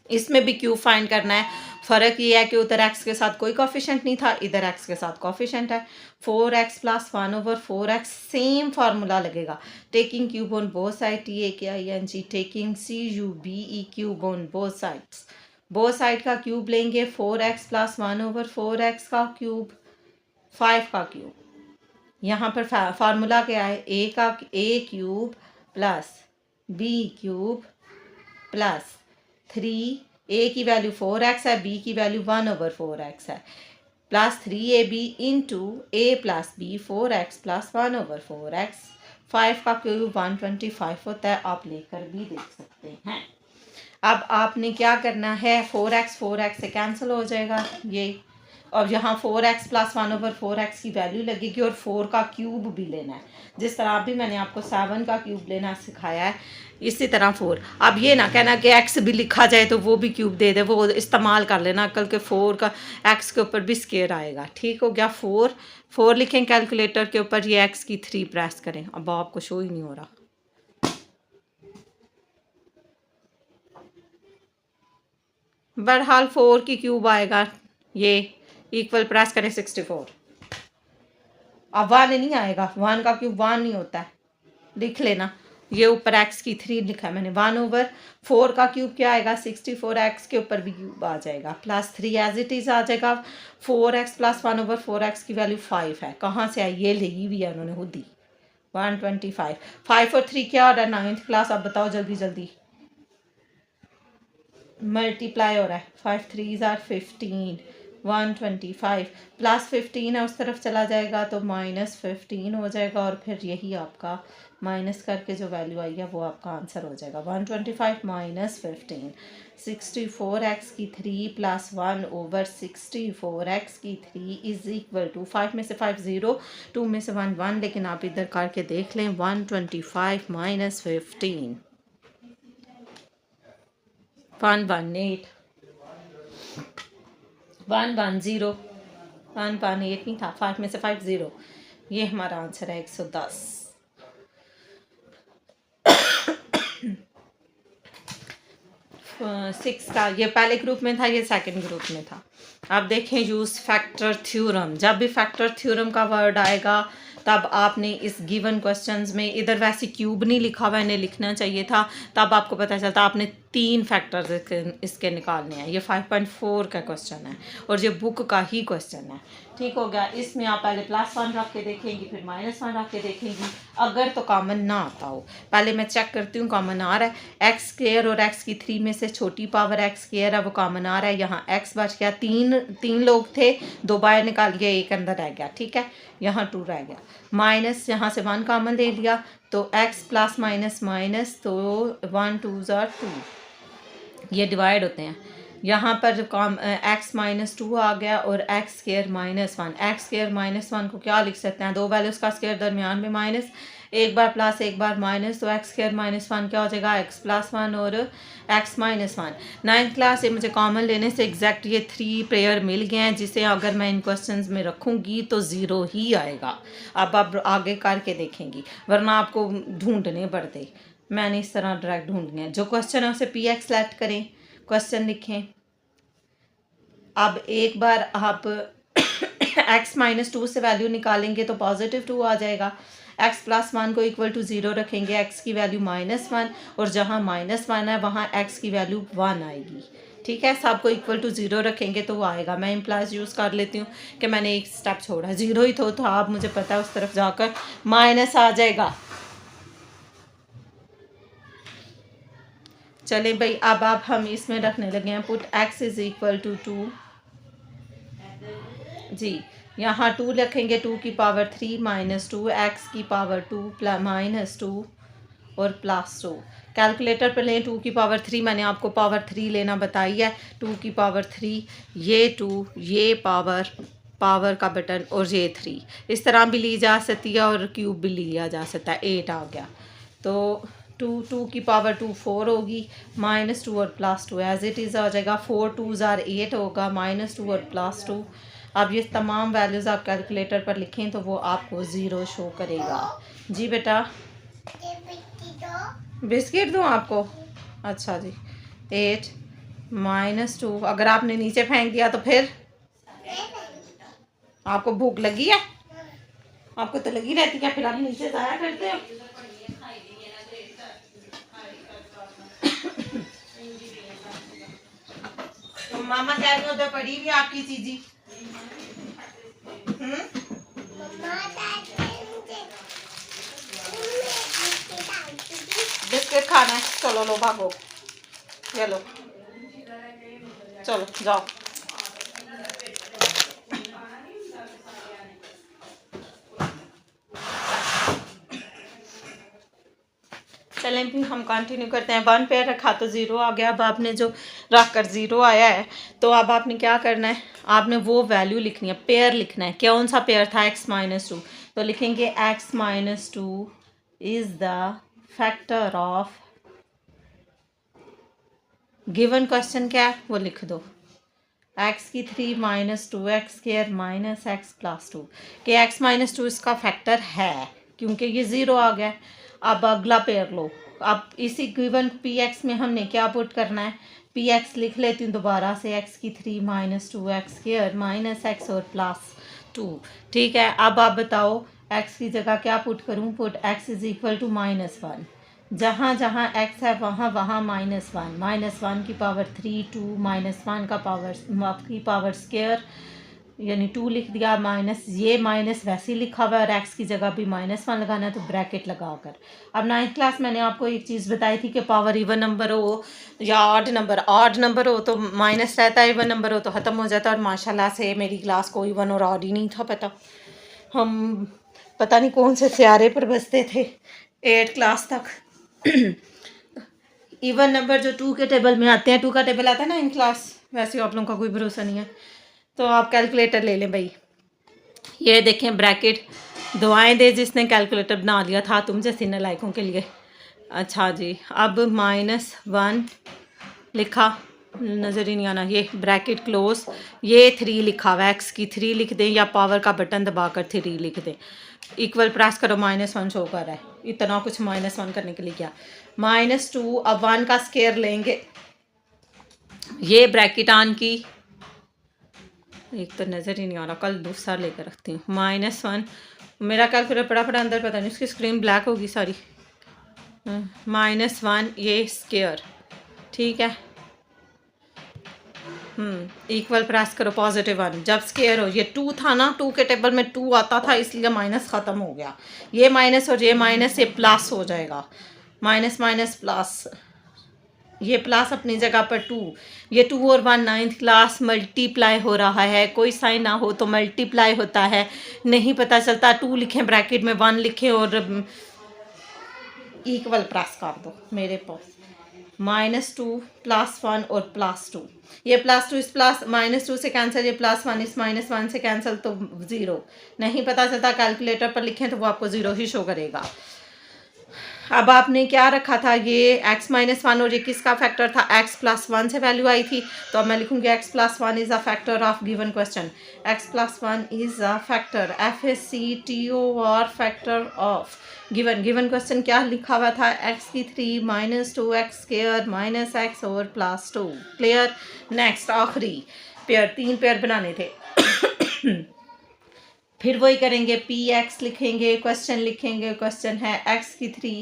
इसमें भी क्यू फाइंड करना है। फ़र्क ये है कि उधर x के साथ कोई कॉफिशेंट नहीं था, इधर x के साथ कॉफिशेंट है। 4x plus 1/4x, same formula लगेगा। Taking cube on both side, TAKING, taking CUBE cube on both sides. Both side का क्यूब लेंगे, 4x प्लस 1/4x का क्यूब, 5 का क्यूब। यहाँ पर फार्मूला क्या है, a cube plus b cube plus 3, a की वैल्यू 4x है, b की वैल्यू 1/4x है, plus 3ab into a plus b 4x plus 1/4x। 5 का क्यूब 125 होता है, आप लेकर भी देख सकते हैं। अब आपने क्या करना है, 4x से कैंसिल हो जाएगा ये, और यहाँ 4x प्लस 1/4x की वैल्यू लगेगी और 4 का क्यूब भी लेना है। जिस तरह भी मैंने आपको 7 का क्यूब लेना सिखाया है, इसी तरह 4। अब ये ना कहना कि x भी लिखा जाए तो वो भी क्यूब दे दे, वो इस्तेमाल कर लेना कल के 4 का x के ऊपर भी स्केयर आएगा। ठीक हो गया। 4 लिखें कैलकुलेटर के ऊपर, ये x की 3 प्रेस करें। अब आपको शो ही नहीं हो रहा। बहरहाल 4 की क्यूब आएगा, ये इक्वल प्रेस करें 64। अब 1 नहीं आएगा, 1 का क्यूब 1 नहीं होता है, लिख लेना। ये ऊपर x की 3 लिखा है मैंने। 1/4 का क्यूब क्या आएगा, 64x के ऊपर भी क्यूब आ जाएगा, प्लस 3 एज इट इज़ आ जाएगा। 4x प्लस 1/4x की वैल्यू 5 है, कहाँ से आई, ये ली हुई है उन्होंने खुद ही, 125। 5 और 3 क्या आ रहा है, 9th क्लास। अब बताओ जल्दी जल्दी, मल्टीप्लाई हो रहा है। 5 3 आर 15, 125 प्लस 15 है, उस तरफ चला जाएगा तो माइनस 15 हो जाएगा, और फिर यही आपका माइनस करके जो वैल्यू आई है वो आपका आंसर हो जाएगा। 125 माइनस 15, 64x की 3 प्लस 1/64x की 3 इज इक्वल टू, 5 में से 5 0, 2 में से 1 1, लेकिन आप इधर करके देख लें। 125 माइनस 15, 118, 110, 118 नहीं था, 5 में से 5 0, ये हमारा आंसर है 110। 6 का, ये पहले ग्रुप में था, ये सेकंड ग्रुप में था। अब देखें यूज़ फैक्टर थ्योरम। जब भी फैक्टर थ्योरम का वर्ड आएगा तब आपने इस गिवन क्वेश्चंस में, इधर वैसे क्यूब नहीं लिखा हुआ, इन्हें लिखना चाहिए था, तब आपको पता चलता आपने 3 फैक्टर्स इसके निकालने हैं। ये 5.4 का क्वेश्चन है और ये बुक का ही क्वेश्चन है। ठीक हो गया। इसमें आप पहले +1 रख के देखेंगी, फिर -1 रख के देखेंगी, अगर तो कॉमन ना आता हो। पहले मैं चेक करती हूँ कॉमन आ रहा है। एक्स स्क्वायर और एक्स की 3 में से छोटी पावर एक्स स्क्वायर है, वो कॉमन आ रहा है। यहाँ एक्स बच गया, तीन लोग थे, 2 बाहर निकाल गया, 1 अंदर रह गया। ठीक है, यहाँ 2 रह गया। माइनस यहाँ से 1 कॉमन ले लिया, तो एक्स प्लस माइनस माइनस, तो 1 2 2, ये डिवाइड होते हैं। यहाँ पर जो एक्स -2 आ गया और एक्स स्क्वायर -1। एक्स स्क्वायर -1 को क्या लिख सकते हैं, 2 वैल्यूज़ का स्क्वायर दरमियान में माइनस, एक बार प्लस एक बार माइनस, तो एक्स स्क्वायर -1 क्या हो जाएगा, एक्स +1 और एक्स -1। 9th क्लास से मुझे कॉमन लेने से एग्जैक्ट ये 3 पेयर मिल गए हैं, जिसे अगर मैं इन क्वेश्चंस में रखूँगी तो 0 ही आएगा। अब आप आगे करके देखेंगी, वरना आपको ढूंढने पड़ते। मैंने इस तरह डायरेक्ट ढूंढने हैं। जो क्वेश्चन है उसे PX सेलेक्ट करें, क्वेश्चन लिखें। अब एक बार आप x -2 से वैल्यू निकालेंगे तो +2 आ जाएगा। x +1 को =0 रखेंगे, x की वैल्यू -1, और जहाँ -1 है वहाँ x की वैल्यू 1 आएगी। ठीक है, सबको =0 रखेंगे तो वो आएगा। मैं इम्प्लाइज यूज़ कर लेती हूँ कि मैंने एक स्टेप छोड़ा, 0 ही तो आप मुझे पता है उस तरफ जाकर माइनस आ जाएगा। चले भाई, अब आप हम इसमें रखने लगे हैं पुट x = 2 जी। यहाँ 2 रखेंगे, 2 की पावर 3 -2, x की पावर 2 -2 और +2। कैलकुलेटर पर लें, 2 की पावर 3, मैंने आपको पावर 3 लेना बताई है। 2 की पावर 3, ये 2, ये पावर का बटन और ये 3, इस तरह भी ली जा सकती है और क्यूब भी लिया जा सकता है। 8 आ गया, तो 2 की पावर 2 4 होगी, -2 और +2 एज इट इज़ आ जाएगा। 4 2s are 8 होगा, -2 और +2। अब ये तमाम वैल्यूज़ आप कैलकुलेटर पर लिखें तो वो आपको 0 शो करेगा। जी बेटा, बिस्किट दूँ आपको? अच्छा जी। 8 -2, अगर आपने नीचे फेंक दिया तो फिर आपको भूख लगी है? आपको तो लगी रहती है, फिर आप नीचे जाया करते हो। तो मामा कह रही उधर पड़ी भी आपकी चीजी। बिस्किट खाना है, चलो लो भागो, ये लो, चलो जाओ। चलें भी हम कंटिन्यू करते हैं। 1 पेयर रखा तो 0 आ गया। अब आपने जो रख कर 0 आया है, तो अब आपने क्या करना है, आपने वो वैल्यू लिखनी है, पेयर लिखना है। कौन सा पेयर था, x -2, तो लिखेंगे x -2 is the factor of given question, क्या है वो लिख दो। x की 3 -2 x स्क्वायर -x +2 कि x -2 इसका फैक्टर है, क्योंकि ये 0 आ गया। अब अगला पेयर लो। अब इसी गिवन PX में हमने क्या पुट करना है, PX लिख लेती हूँ दोबारा से, x की 3 -2 x स्क्वायर -x और +2। ठीक है, अब आप बताओ x की जगह क्या पुट करूँ, पुट x = -1। जहाँ जहाँ x है वहाँ वहाँ -1, -1 की पावर 3 2, -1 का पावर स्क्वायर यानी 2 लिख दिया, माइनस ये माइनस वैसे ही लिखा हुआ है और x की जगह भी -1 लगाना है, तो ब्रैकेट लगाकर। अब 9th क्लास मैंने आपको एक चीज़ बताई थी कि पावर इवन नंबर हो या ऑड नंबर हो तो माइनस रहता है, इवन नंबर हो तो ख़त्म हो जाता है। और माशाल्लाह से मेरी क्लास को इवन और ऑड ही नहीं था पता, हम पता नहीं कौन से सियारे पर बसते थे 8th क्लास तक। इवन नंबर जो 2 के टेबल में आते हैं, 2 का टेबल आता है ना इन क्लास, वैसे आप लोगों का कोई भरोसा नहीं है, तो आप कैलकुलेटर ले लें भाई। ये देखें ब्रैकेट, दुआएं दे जिसने कैलकुलेटर बना लिया था तुम जैसे नालायकों के लिए। अच्छा जी, अब -1 लिखा, नज़र ही नहीं आना, ये ब्रैकेट क्लोज, ये 3 लिखा हुआ है, x की 3 लिख दें या पावर का बटन दबाकर 3 लिख दें। इक्वल प्रेस करो, -1 शो कर रहा है, इतना कुछ -1 करने के लिए क्या। -2, अब 1 का स्क्वायर लेंगे, ये ब्रैकेट ऑन की, एक तो नज़र ही नहीं आ रहा, कल दूसरा लेकर रखती हूँ। -1, मेरा कैलकुलेटर पड़ा पड़ा अंदर, पता नहीं उसकी स्क्रीन ब्लैक होगी सारी। -1 ये स्केयर, ठीक है। इक्वल प्रेस करो, +1 जब स्केयर हो। ये 2 था ना, 2 के टेबल में 2 आता था, इसलिए माइनस ख़त्म हो गया। ये माइनस और ये माइनस, ये प्लस हो जाएगा। माइनस माइनस प्लस, ये प्लस अपनी जगह पर 2, ये 2 और 1 9th क्लास मल्टीप्लाई हो रहा है। कोई साइन ना हो तो मल्टीप्लाई होता है, नहीं पता चलता। 2 लिखें ब्रैकेट में, 1 लिखें और इक्वल प्रेस कर दो। मेरे पास -2 +1 और +2, ये +2 इस प्लस -2 से कैंसिल, ये +1 इस -1 से कैंसिल, तो 0 नहीं पता चलता। कैलकुलेटर पर लिखें तो वो आपको 0 ही शो करेगा। अब आपने क्या रखा था, ये x -1 और ये किसका फैक्टर था, x +1 से वैल्यू आई थी। तो अब मैं लिखूंगी x +1 is a factor of given question. x +1 is a factor, FACTOR factor of given question. क्या लिखा हुआ था, x3 -2 x स्क्वायर -x और +2। क्लियर। नेक्स्ट आखिरी पेयर, 3 पेयर बनाने थे। फिर वही करेंगे, px लिखेंगे, क्वेश्चन लिखेंगे। क्वेश्चन है x3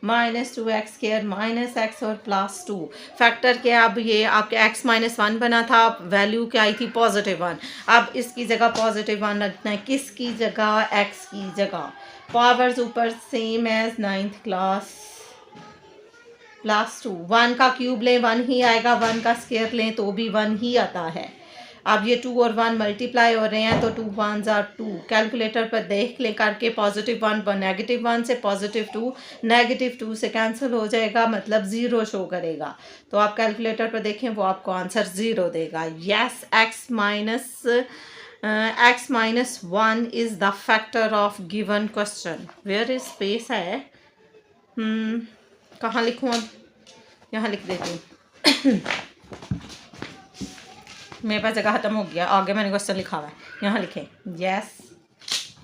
-2 x स्क्वायर -x और +2 फैक्टर के। अब ये आपके x -1 बना था, वैल्यू क्या आई थी, +1। अब इसकी जगह +1 रखना है, किसकी जगह, x की जगह। पावर्स ऊपर सेम एज 9th क्लास, +2। 1 का क्यूब लें 1 ही आएगा, 1 का स्क्वायर लें तो भी 1 ही आता है। अब ये 2 और 1 मल्टीप्लाई हो रहे हैं, तो 2 1s are 2। कैलकुलेटर पर देख लें करके, +1 -1 से +2, -2 से कैंसिल हो जाएगा, मतलब 0 शो करेगा। तो आप कैलकुलेटर पर देखें, वो आपको आंसर 0 देगा। Yes, x -1 is the factor of given question. Where is space है, कहाँ लिखूँ अब, यहाँ लिख देती हूँ। मेरे पास जगह ख़त्म हो गया, आगे मैंने क्वेश्चन लिखा हुआ है, यहाँ लिखें। यस,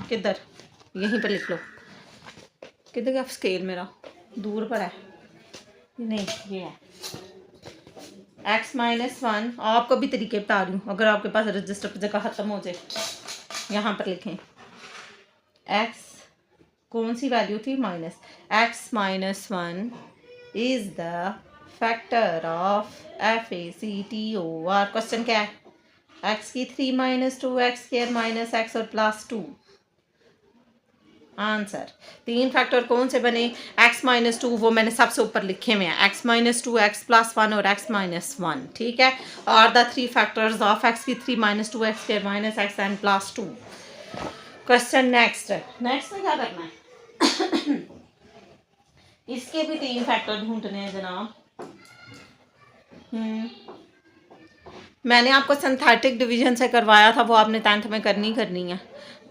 किधर, यहीं पर लिख लो। किधर गया स्केल, मेरा दूर पर है, नहीं ये है। x -1, आपको भी तरीके बता रही हूँ, अगर आपके पास रजिस्टर पर जगह ख़त्म हो जाए, यहाँ पर लिखें। x कौन सी वैल्यू थी, x -1 is the factor of FACTOR। Question क्या है, x3 -2 x स्क्वायर -x और +2। आंसर 3 फैक्टर कौन से बने, x -2 वो मैंने सबसे ऊपर लिखे हुए हैं, x -2 x +1 और x -1, ठीक है। और the 3 factors of x3 -2 x square -x and +2। Question next में क्या करना है, इसके भी 3 फैक्टर ढूंढने हैं जनाब। मैंने आपको सिंथेटिक डिवीजन से करवाया था, वो आपने 10th में करनी है।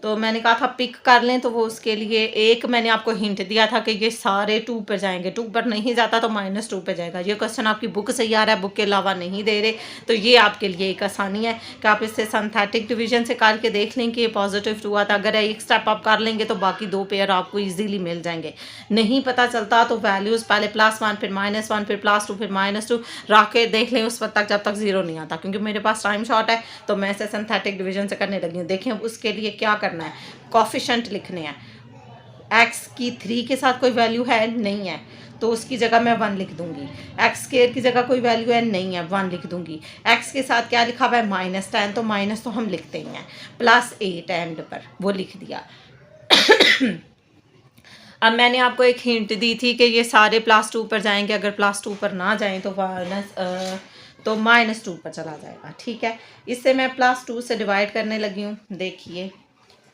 तो मैंने कहा था पिक कर लें, तो वो उसके लिए एक मैंने आपको हिंट दिया था कि ये सारे 2 पर जाएंगे, 2 पर नहीं जाता तो -2 पे जाएगा। ये क्वेश्चन आपकी बुक से ही आ रहा है, बुक के अलावा नहीं दे रहे, तो ये आपके लिए एक आसानी है कि आप इससे सिंथेटिक डिवीजन से करके देख लें कि +2 आता। अगर एक स्टेप आप कर लेंगे तो बाकी 2 पेयर आपको ईजिली मिल जाएंगे। नहीं पता चलता तो वैल्यूज़ पहले +1 फिर -1 फिर +2 फिर -2 रख के देख लें उस वक्त तक, जब तक 0 नहीं आता। क्योंकि मेरे पास टाइम शॉर्ट है, तो मैं इसे सिंथेटिक डिवीजन से करने लगी हूँ। देखें उसके लिए क्या करना है, कोफिशिएंट लिखने हैं। x की 3 के साथ कोई वैल्यू है, नहीं है, तो उसकी जगह मैं 1 लिख दूंगी। x स्क्वायर की जगह कोई वैल्यू है, नहीं है, 1 लिख दूंगी। x के साथ क्या लिखा हुआ है, -10, तो माइनस तो हम लिखते ही हैं, +8 एंड पर वो लिख दिया। अब मैंने आपको एक हिंट दी थी कि ये सारे +2 पर जाएंगे, अगर +2 पर ना जाएं तो -2 पर चला जाएगा, ठीक है। इससे मैं +2 से डिवाइड करने लगी हूँ, देखिए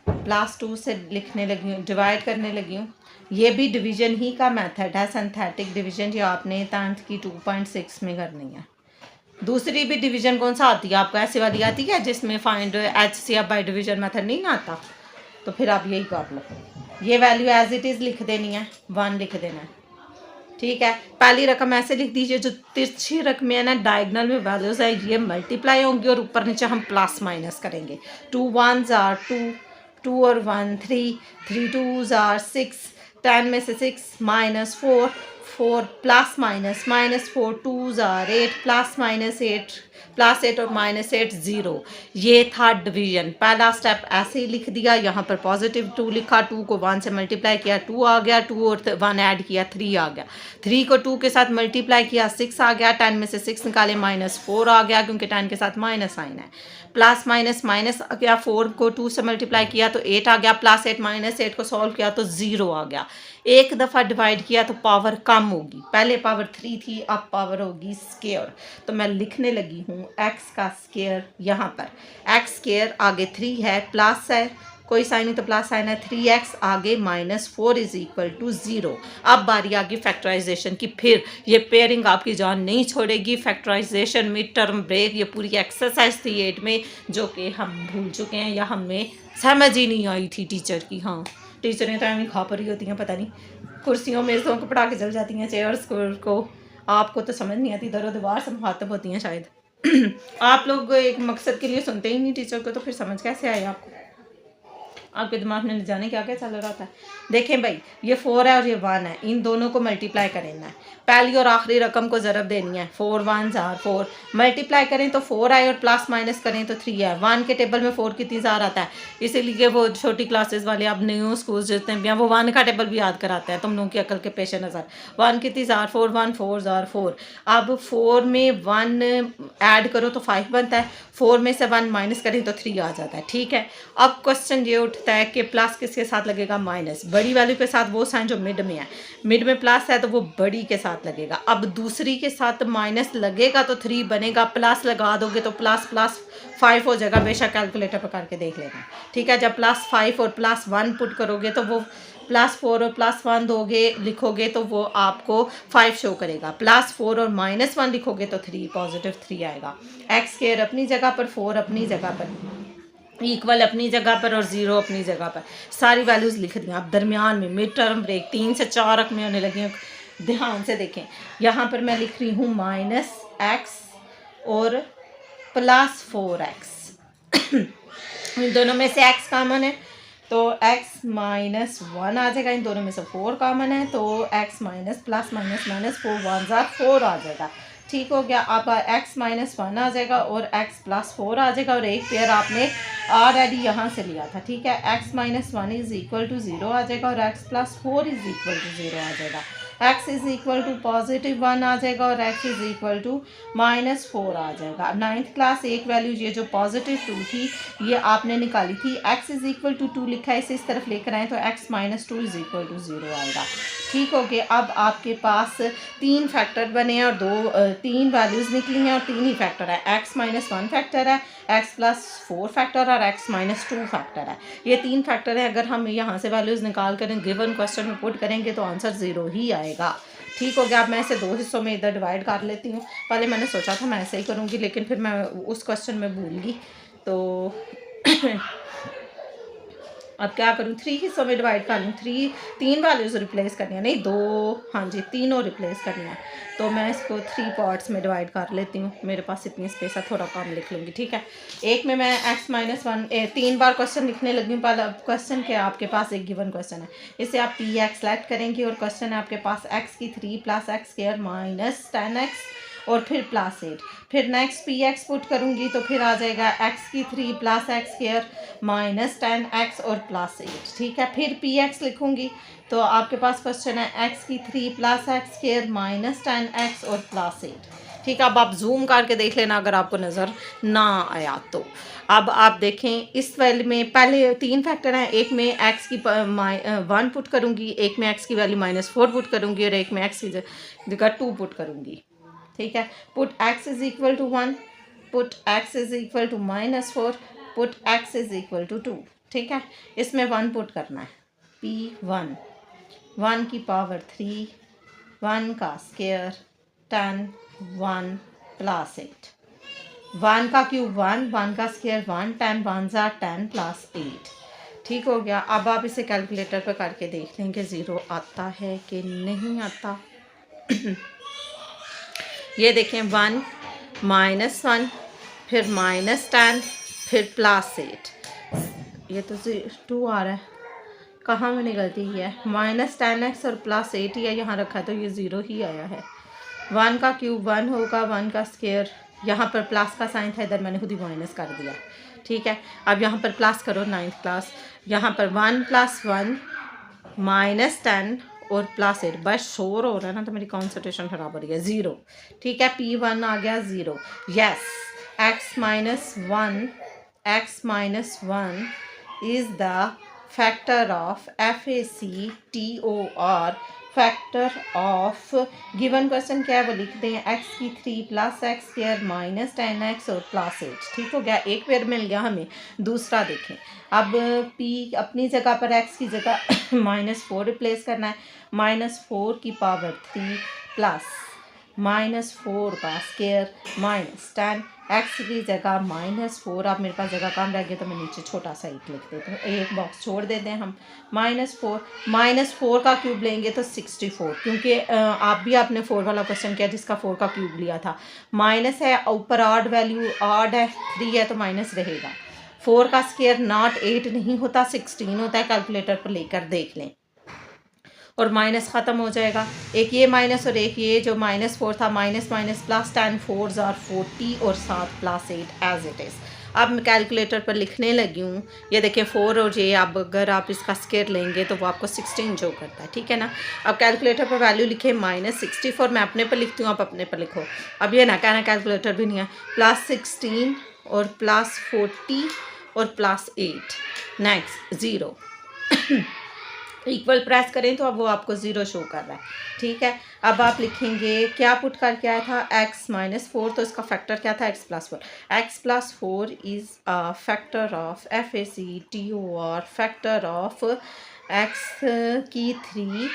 +2 से लिखने लगी हूँ, डिवाइड करने लगी हूँ। ये भी डिवीजन ही का मेथड है, सिंथेटिक डिवीजन, जो आपने 10th की 2.6 में करनी है। दूसरी भी डिवीजन कौन सा आती है आपको, ऐसी वाली आती है जिसमें find HCF by division method नहीं आता, तो फिर आप यही कर लो। ये वैल्यू एज इट इज़ लिख देनी है, 1 लिख देना है, ठीक है। पहली रकम ऐसे लिख दीजिए, जो तिरछी रकमें है ना, डायगनल में वैल्यूज़ है, ये मल्टीप्लाई होंगी और ऊपर नीचे हम प्लस माइनस करेंगे। 2 1s are 2, 2 और 1 3, 3 2s are 6, 10 में से 6 -4, 4 +- -4 2s are 8 +- 8 +8 और -8 0। ये था डिवीजन। पहला स्टेप ऐसे ही लिख दिया, यहाँ पर पॉजिटिव 2 लिखा, 2 को 1 से मल्टीप्लाई किया 2 आ गया, 2 और 1 ऐड किया 3 आ गया, 3 को 2 के साथ मल्टीप्लाई किया 6 आ गया, 10 में से 6 निकाले -4 आ गया, क्योंकि 10 के साथ माइनस साइन है। प्लस माइनस माइनस आ गया, 4 को 2 से मल्टीप्लाई किया तो 8 आ गया, +8 -8 को सॉल्व किया तो 0 आ गया। एक दफ़ा डिवाइड किया तो पावर कम होगी, पहले पावर 3 थी, अब पावर होगी स्क्वायर। तो मैं लिखने लगी हूँ x का स्क्वायर, यहाँ पर x स्क्वायर आगे 3 है, प्लस है, कोई साइन नहीं तो प्लस साइन है, 3x आगे -4 = 0। अब बारी आ गई फैक्टराइजेशन की। फिर ये पेयरिंग आपकी जान नहीं छोड़ेगी। फैक्टराइजेशन मिड टर्म ब्रेक, ये पूरी एक्सरसाइज थी 8 में, जो कि हम भूल चुके हैं या हमें समझ ही नहीं आई थी टीचर की। हाँ, टीचरें तो हमें खा पर ही होती हैं, पता नहीं कुर्सियों मेज़ों को पटा के चल जाती हैं, चेयर्स को। आपको तो समझ नहीं आती, दरो दीवार से मुखातब होती हैं शायद। आप लोग एक मकसद के लिए सुनते ही नहीं टीचर को, तो फिर समझ कैसे आए आपको? आपके दिमाग में न जाने क्या क्या चल रहा था। देखें भाई, ये 4 है और ये 1 है, इन दोनों को मल्टीप्लाई करना है। पहली और आखिरी रकम को ज़रब देनी है, 4 1s are 4, मल्टीप्लाई करें तो 4 आए और प्लस माइनस करें तो 3 आए। 1 के टेबल में 4 कितनी ज़ार आता है, इसीलिए वो छोटी क्लासेस वाले अब न्यू स्कूल जितने भी हैं वो 1 का टेबल भी याद कराते हैं, तुम लोगों की अकल के पेश नज़र। 1 कितनी ज़ार 4, 1 4s are 4। अब 4 में 1 ऐड करो तो 5 बनता है, 4 में से 1 माइनस करें तो 3 आ जाता है। ठीक है, अब क्वेश्चन ये उठता है कि प्लस किसके साथ लगेगा, माइनस। बड़ी वैल्यू के साथ वो साइन जो मिड में है, मिड में प्लस है तो वो बड़ी के साथ लगेगा। अब दूसरी के साथ माइनस लगेगा तो 3 बनेगा, प्लस लगा दोगे तो प्लस प्लस 5 हो जाएगा। बेशक कैलकुलेटर पर करके देख लेना। ठीक है, जब +5 और +1 पुट करोगे तो वो +4 और +1 दोगे लिखोगे तो वो आपको 5 शो करेगा। +4 और -1 लिखोगे तो 3 +3 आएगा। x स्क्वायर अपनी जगह पर, 4 अपनी जगह पर, इक्वल अपनी जगह पर और 0 अपनी जगह पर, सारी वैल्यूज़ लिख दी। अब दरमियान में मिड टर्म ब्रेक 3 से 4 रकमें होने लगी हैं। ध्यान से देखें, यहाँ पर मैं लिख रही हूँ -x और +4x। इन दोनों में से x कॉमन है तो x -1 आ जाएगा, इन दोनों में से 4 कॉमन है तो x plus minus minus 4 1s are 4 आ जाएगा। ठीक हो गया। अब x -1 आ जाएगा और x +4 आ जाएगा, और एक पेयर आपने ऑलरेडी यहाँ से लिया था। ठीक है, x -1 = 0 आ जाएगा और x +4 = 0 आ जाएगा। x +1 आ जाएगा और x -4 आ जाएगा। 9th क्लास एक वैल्यू ये जो +2 थी ये आपने निकाली थी। x = 2 लिखा है, इसे इस तरफ लेकर आए तो x -2 = 0 आएगा। ठीक हो गया। अब आपके पास 3 फैक्टर बने हैं और 3 वैल्यूज़ निकली हैं और 3 ही फैक्टर है। x -1 फैक्टर है, x +4 फैक्टर और x -2 फैक्टर है। ये 3 फैक्टर है। अगर हम यहाँ से वैल्यूज़ निकाल कर गिवन क्वेश्चन में पुट करेंगे तो आंसर 0 ही आएगा। ठीक हो गया। अब मैं इसे 2 हिस्सों में इधर डिवाइड कर लेती हूँ। पहले मैंने सोचा था मैं ऐसे ही करूँगी, लेकिन फिर मैं उस क्वेश्चन में भूल गई, तो अब क्या करूँ, 3 हिस्सों में डिवाइड कर लूँ। 3 वैल्यूज़ रिप्लेस करनी है, नहीं 2, हाँ जी, तीनों रिप्लेस करनी है। तो मैं इसको 3 पार्ट्स में डिवाइड कर लेती हूँ। मेरे पास इतनी स्पेस है, थोड़ा कम लिख लूँगी। ठीक है, एक में मैं x -1 3 बार क्वेश्चन लिखने लगी हूँ। पहला क्वेश्चन के आपके पास एक गिवन क्वेश्चन है, इसे आप px सेलेक्ट करेंगे और क्वेश्चन है आपके पास x की 3 + x² - 10x और फिर +8। फिर नेक्स्ट px पुट करूँगी तो फिर आ जाएगा x की 3 + x² - 10x और +8। ठीक है, फिर px लिखूँगी तो आपके पास क्वेश्चन है x की 3 + x² - 10x और +8। ठीक है, अब आप जूम करके देख लेना अगर आपको नज़र ना आया तो। अब आप देखें इस वैल्यू में पहले 3 फैक्टर हैं, एक में x की 1 पुट करूँगी, एक में x की वैल्यू -4 पुट करूँगी और एक में x की जगह 2 पुट करूँगी। ठीक है, put x = 1, put x = -4, put x = 2। ठीक है, इसमें 1 पुट करना है, p1 1 की पावर 3, 1 का स्क्वायर 10, 1 +8, 1 का क्यूब 1, 1 का स्क्वायर 1, 10 1s are 10 +8। ठीक हो गया। अब आप इसे कैलकुलेटर पर करके देख लेंगे 0 आता है कि नहीं आता। ये देखें, 1 -1 फिर -10 फिर +8, ये तो 2 आ रहा है, कहाँ मैंने गलती की है, -10x और +8 ही है यहाँ रखा, तो ये 0 ही आया है। 1 का क्यूब 1 होगा, 1 का स्क्वायर यहाँ पर प्लस का साइन था, इधर मैंने खुद ही माइनस कर दिया, ठीक है। अब यहाँ पर प्लस करो 9th क्लास, यहाँ पर 1 + 1 -10 और +8, बस शोर हो रहा है ना तो मेरी कॉन्सेंट्रेशन खराब हो रही है। 0, ठीक है, P1 आ गया 0। Yes, x minus 1 is the factor of FACTOR, factor of given question क्या है वो लिख दें, x की 3 + x² -10x और +8, ठीक हो गया। एक पेयर मिल गया हमें। दूसरा देखें, अब p अपनी जगह पर x की जगह -4 रिप्लेस करना है। -4 की पावर 3 प्लस -4 का स्क्वायर -10 x की जगह -4। अब मेरे पास जगह कम रह गया तो मैं नीचे छोटा सा 1 लिख देती हूँ, एक बॉक्स छोड़ देते हैं हम। -4 का क्यूब लेंगे तो 64, क्योंकि आप भी आपने 4 वाला क्वेश्चन किया जिसका 4 का क्यूब लिया था। माइनस है, ऊपर ऑड वैल्यू ऑड है, 3 है तो माइनस रहेगा। 4 का स्क्वायर नॉट 8 नहीं होता, 16 होता है। कैलकुलेटर पर लेकर देख लें और माइनस ख़त्म हो जाएगा। एक ये माइनस और एक ये जो -4 था, माइनस प्लस 10 4s are 40 और 7 + 8 एज इट इज़। अब मैं कैलकुलेटर पर लिखने लगी हूँ। ये देखें 4 और ये, अब अगर आप इसका स्क्वायर लेंगे तो वो आपको 16 जो करता है, ठीक है ना। अब कैलकुलेटर पर वैल्यू लिखे -64, मैं अपने पर लिखती हूँ, आप अपने पर लिखो। अब ये ना कहना कैलकुलेटर भी नहीं है, +16 और +40 और +8, नेक्स्ट 0 इक्वल प्रेस करें तो अब वो आपको 0 शो कर रहा है, ठीक है। अब आप लिखेंगे क्या पुट करके आया था, x -4, तो इसका फैक्टर क्या था, x + 4। x + 4 is a factor of FACTOR, factor of x की 3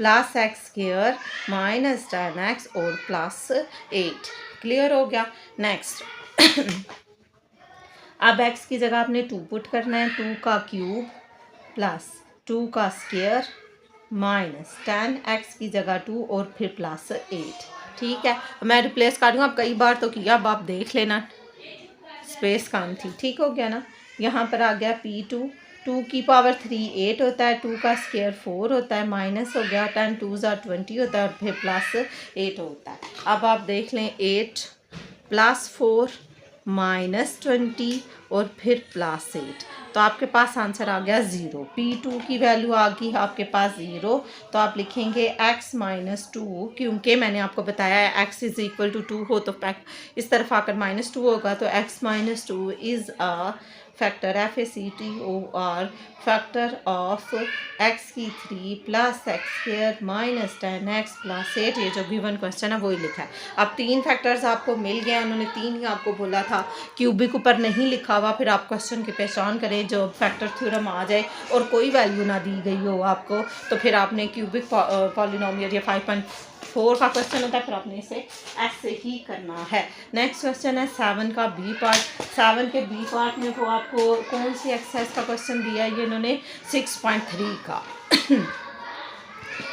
+ x² -10x और +8। क्लियर हो गया। नेक्स्ट अब x की जगह आपने 2 पुट करना है, 2 का क्यूब प्लस 2 का स्क्वायर -10, x की जगह 2 और फिर +8, ठीक है। मैं रिप्लेस कर दूँ, अब कई बार तो किया, अब आप देख लेना, स्पेस कम थी, ठीक हो गया ना। यहाँ पर आ गया P2, 2 की पावर 3 8 होता है, 2 का स्क्वायर 4 होता है, माइनस हो गया 10 2s are 20 होता है और फिर +8 होता है। अब आप देख लें 8 + 4 -20 और फिर +8, तो आपके पास आंसर आ गया 0। P2 की वैल्यू आ गई आपके पास 0, तो आप लिखेंगे x - 2, क्योंकि मैंने आपको बताया है x = 2 हो तो इस तरफ आकर -2 होगा, तो x - 2 is a factor FACTOR, factor of x की 3 + x² -10x +8। ये जो गिवन क्वेश्चन है वही लिखा है। अब 3 फैक्टर्स आपको मिल गए, उन्होंने 3 ही आपको बोला था, क्यूबिक ऊपर नहीं लिखा हुआ। फिर आप क्वेश्चन की पहचान करें जो फैक्टर थ्योरम आ जाए और कोई वैल्यू ना दी गई हो आपको, तो फिर आपने क्यूबिक पॉलिनोमियल या 5.4 का क्वेश्चन होता है, फिर आपने इसे ऐसे ही करना है। नेक्स्ट क्वेश्चन है 7 का बी पार्ट। 7 के बी पार्ट में वो आपको कौन सी एक्सरसाइज का क्वेश्चन दिया है, ये इन्होंने 6.3 का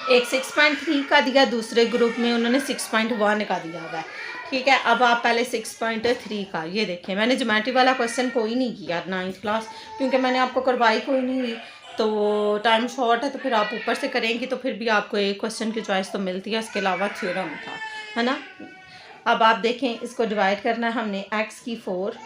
एक 6.3 का दिया, दूसरे ग्रुप में उन्होंने 6.1 का दिया हुआ है, ठीक है। अब आप पहले 6.3 का ये देखें, मैंने ज्योमेट्री वाला क्वेश्चन कोई नहीं किया 9th क्लास, क्योंकि मैंने आपको करवाई कोई नहीं हुई, तो टाइम शॉर्ट है, तो फिर आप ऊपर से करेंगी तो फिर भी आपको एक क्वेश्चन की चॉइस तो मिलती है, इसके अलावा थ्योरम था, है ना। अब आप देखें, इसको डिवाइड करना है हमने, x की 4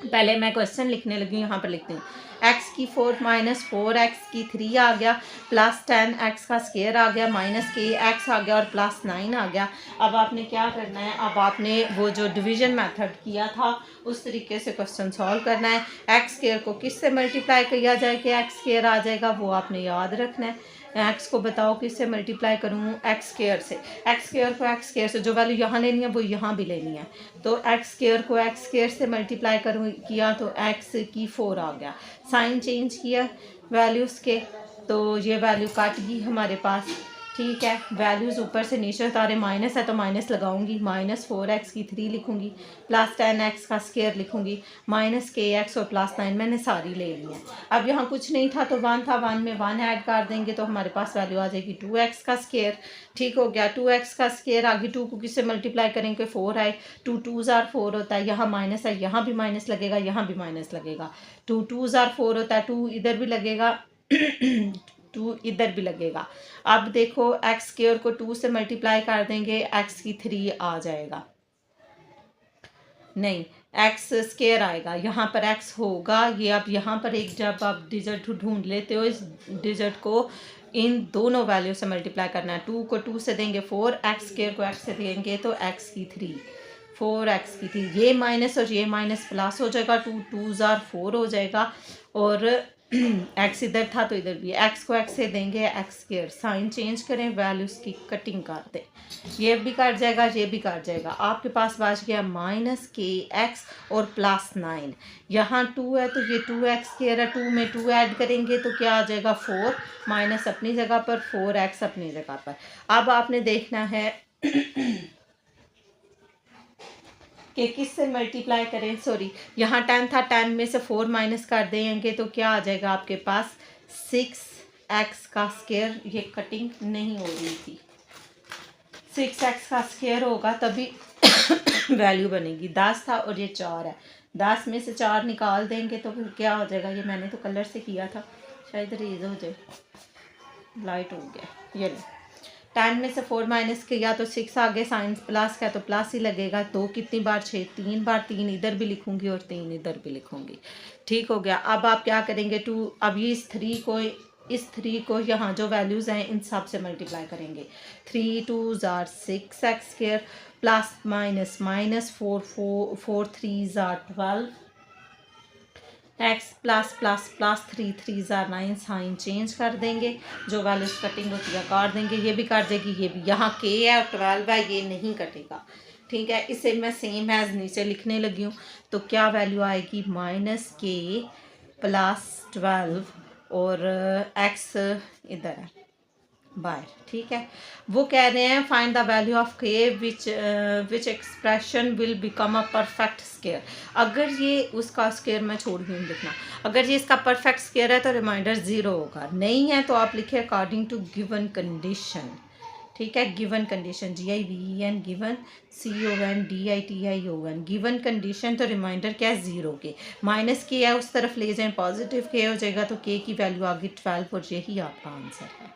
पहले मैं क्वेश्चन लिखने लगी हूँ, यहाँ पर लिखती हूँ x की 4 -4 x की 3 आ गया, +10 x का स्क्वायर आ गया, -k x आ गया और +9 आ गया। अब आपने क्या करना है, अब आपने वो जो डिवीजन मेथड किया था उस तरीके से क्वेश्चन सॉल्व करना है। x स्क्वायर को किससे मल्टीप्लाई किया जाए कि x स्क्वायर आ जाएगा, वो आपने याद रखना है। x को बताओ किससे मल्टीप्लाई करूँ, x स्क्वायर से। x स्क्वायर को x स्क्वायर से, जो वैल्यू यहाँ लेनी है वो यहाँ भी लेनी है, तो x स्क्वायर को x स्क्वायर से मल्टीप्लाई करूँ किया तो x की 4 आ गया। साइन चेंज किया वैल्यूज़ के, तो ये वैल्यू काट गई हमारे पास, ठीक है। वैल्यूज़ ऊपर से नीचे उतारे, माइनस है तो माइनस लगाऊंगी, -4x की 3 लिखूंगी, +10x का स्क्वायर लिखूंगी, -kx और +9 मैंने सारी ले ली है। अब यहाँ कुछ नहीं था तो 1 था, 1 में 1 ऐड कर देंगे तो हमारे पास वैल्यू आ जाएगी 2x का स्क्वायर, ठीक हो गया। 2x का स्क्वायर आगे 2 को किससे मल्टीप्लाई करेंगे, 4 आए, 2 2s are 4 होता है, यहाँ माइनस है, यहाँ भी माइनस लगेगा, यहाँ भी माइनस लगेगा, 2 2s are 4 होता है, 2 इधर भी लगेगा 2 इधर भी लगेगा। अब देखो x स्क्वायर को 2 से मल्टीप्लाई कर देंगे, x की 3 आ जाएगा, नहीं, एक्स स्केयर आएगा, यहाँ पर एक्स होगा। ये अब यहाँ पर एक जब आप डिजिट ढूंढ लेते हो, इस डिजिट को इन दोनों वैल्यू से मल्टीप्लाई करना है। 2 को 2 से देंगे 4, एक्स स्केयर को एक्स से देंगे तो एक्स की 3, 4x की 3। ये माइनस और ये माइनस प्लस हो जाएगा, 2 2 4 हो जाएगा। और एक्स इधर था तो इधर भी एक्स को एक्स से देंगे एक्स स्केयर, साइन चेंज करें, वैल्यूज की कटिंग कर दें, ये भी कट जाएगा, ये भी कट जाएगा। आपके पास बच गया माइनस के एक्स और प्लस 9। यहाँ 2 है तो ये 2x स्केयर है, 2 में 2 ऐड करेंगे तो क्या आ जाएगा 4, माइनस अपनी जगह पर, 4x अपनी जगह पर। अब आपने देखना है कि किस से मल्टीप्लाई करें। सॉरी, यहाँ 10 था, 10 में से 4 माइनस कर देंगे तो क्या आ जाएगा आपके पास 6x का स्केयर। ये कटिंग नहीं हो रही थी, 6x का स्केयर होगा तभी वैल्यू बनेगी। 10 था और ये 4 है, 10 में से 4 निकाल देंगे तो फिर क्या हो जाएगा। ये मैंने तो कलर से किया था, शायद रेज हो जाए, लाइट हो गया। ये 10 में से 4 माइनस किया तो 6 आगे, साइन प्लस का तो प्लस ही लगेगा। तो कितनी बार 6, 3 बार, 3 इधर भी लिखूंगी और 3 इधर भी लिखूंगी। ठीक हो गया। अब आप क्या करेंगे, 2, अब ये इस 3 को यहाँ जो वैल्यूज़ हैं इन सब से मल्टीप्लाई करेंगे। 3 2 6x square plus minus minus 4 3 12 x plus plus plus 3 3 9, sign change कर देंगे, जो वैल्यूज कटिंग होती है काट देंगे। ये भी काट देगी, ये भी। यहाँ के है और 12 है, ये नहीं कटेगा। ठीक है, इसे मैं सेम एज नीचे लिखने लगी हूँ। तो क्या वैल्यू आएगी, माइनस के प्लस 12 और एक्स इधर है बाय। ठीक है, वो कह रहे हैं find the value of k which expression will become a perfect square. अगर ये उसका स्केयर, मैं छोड़ दूँ लिखना, अगर ये इसका परफेक्ट स्केयर है तो रिमाइंडर 0 होगा, नहीं है तो आप लिखे अकॉर्डिंग टू गिवन कंडीशन। ठीक है, given condition, GIVEN, given CONDITION, given condition. तो रिमाइंडर क्या है 0 के, माइनस के है उस तरफ ले जाएं, पॉजिटिव के हो जाएगा तो के की वैल्यू आ गई 12 और यही आपका आंसर है।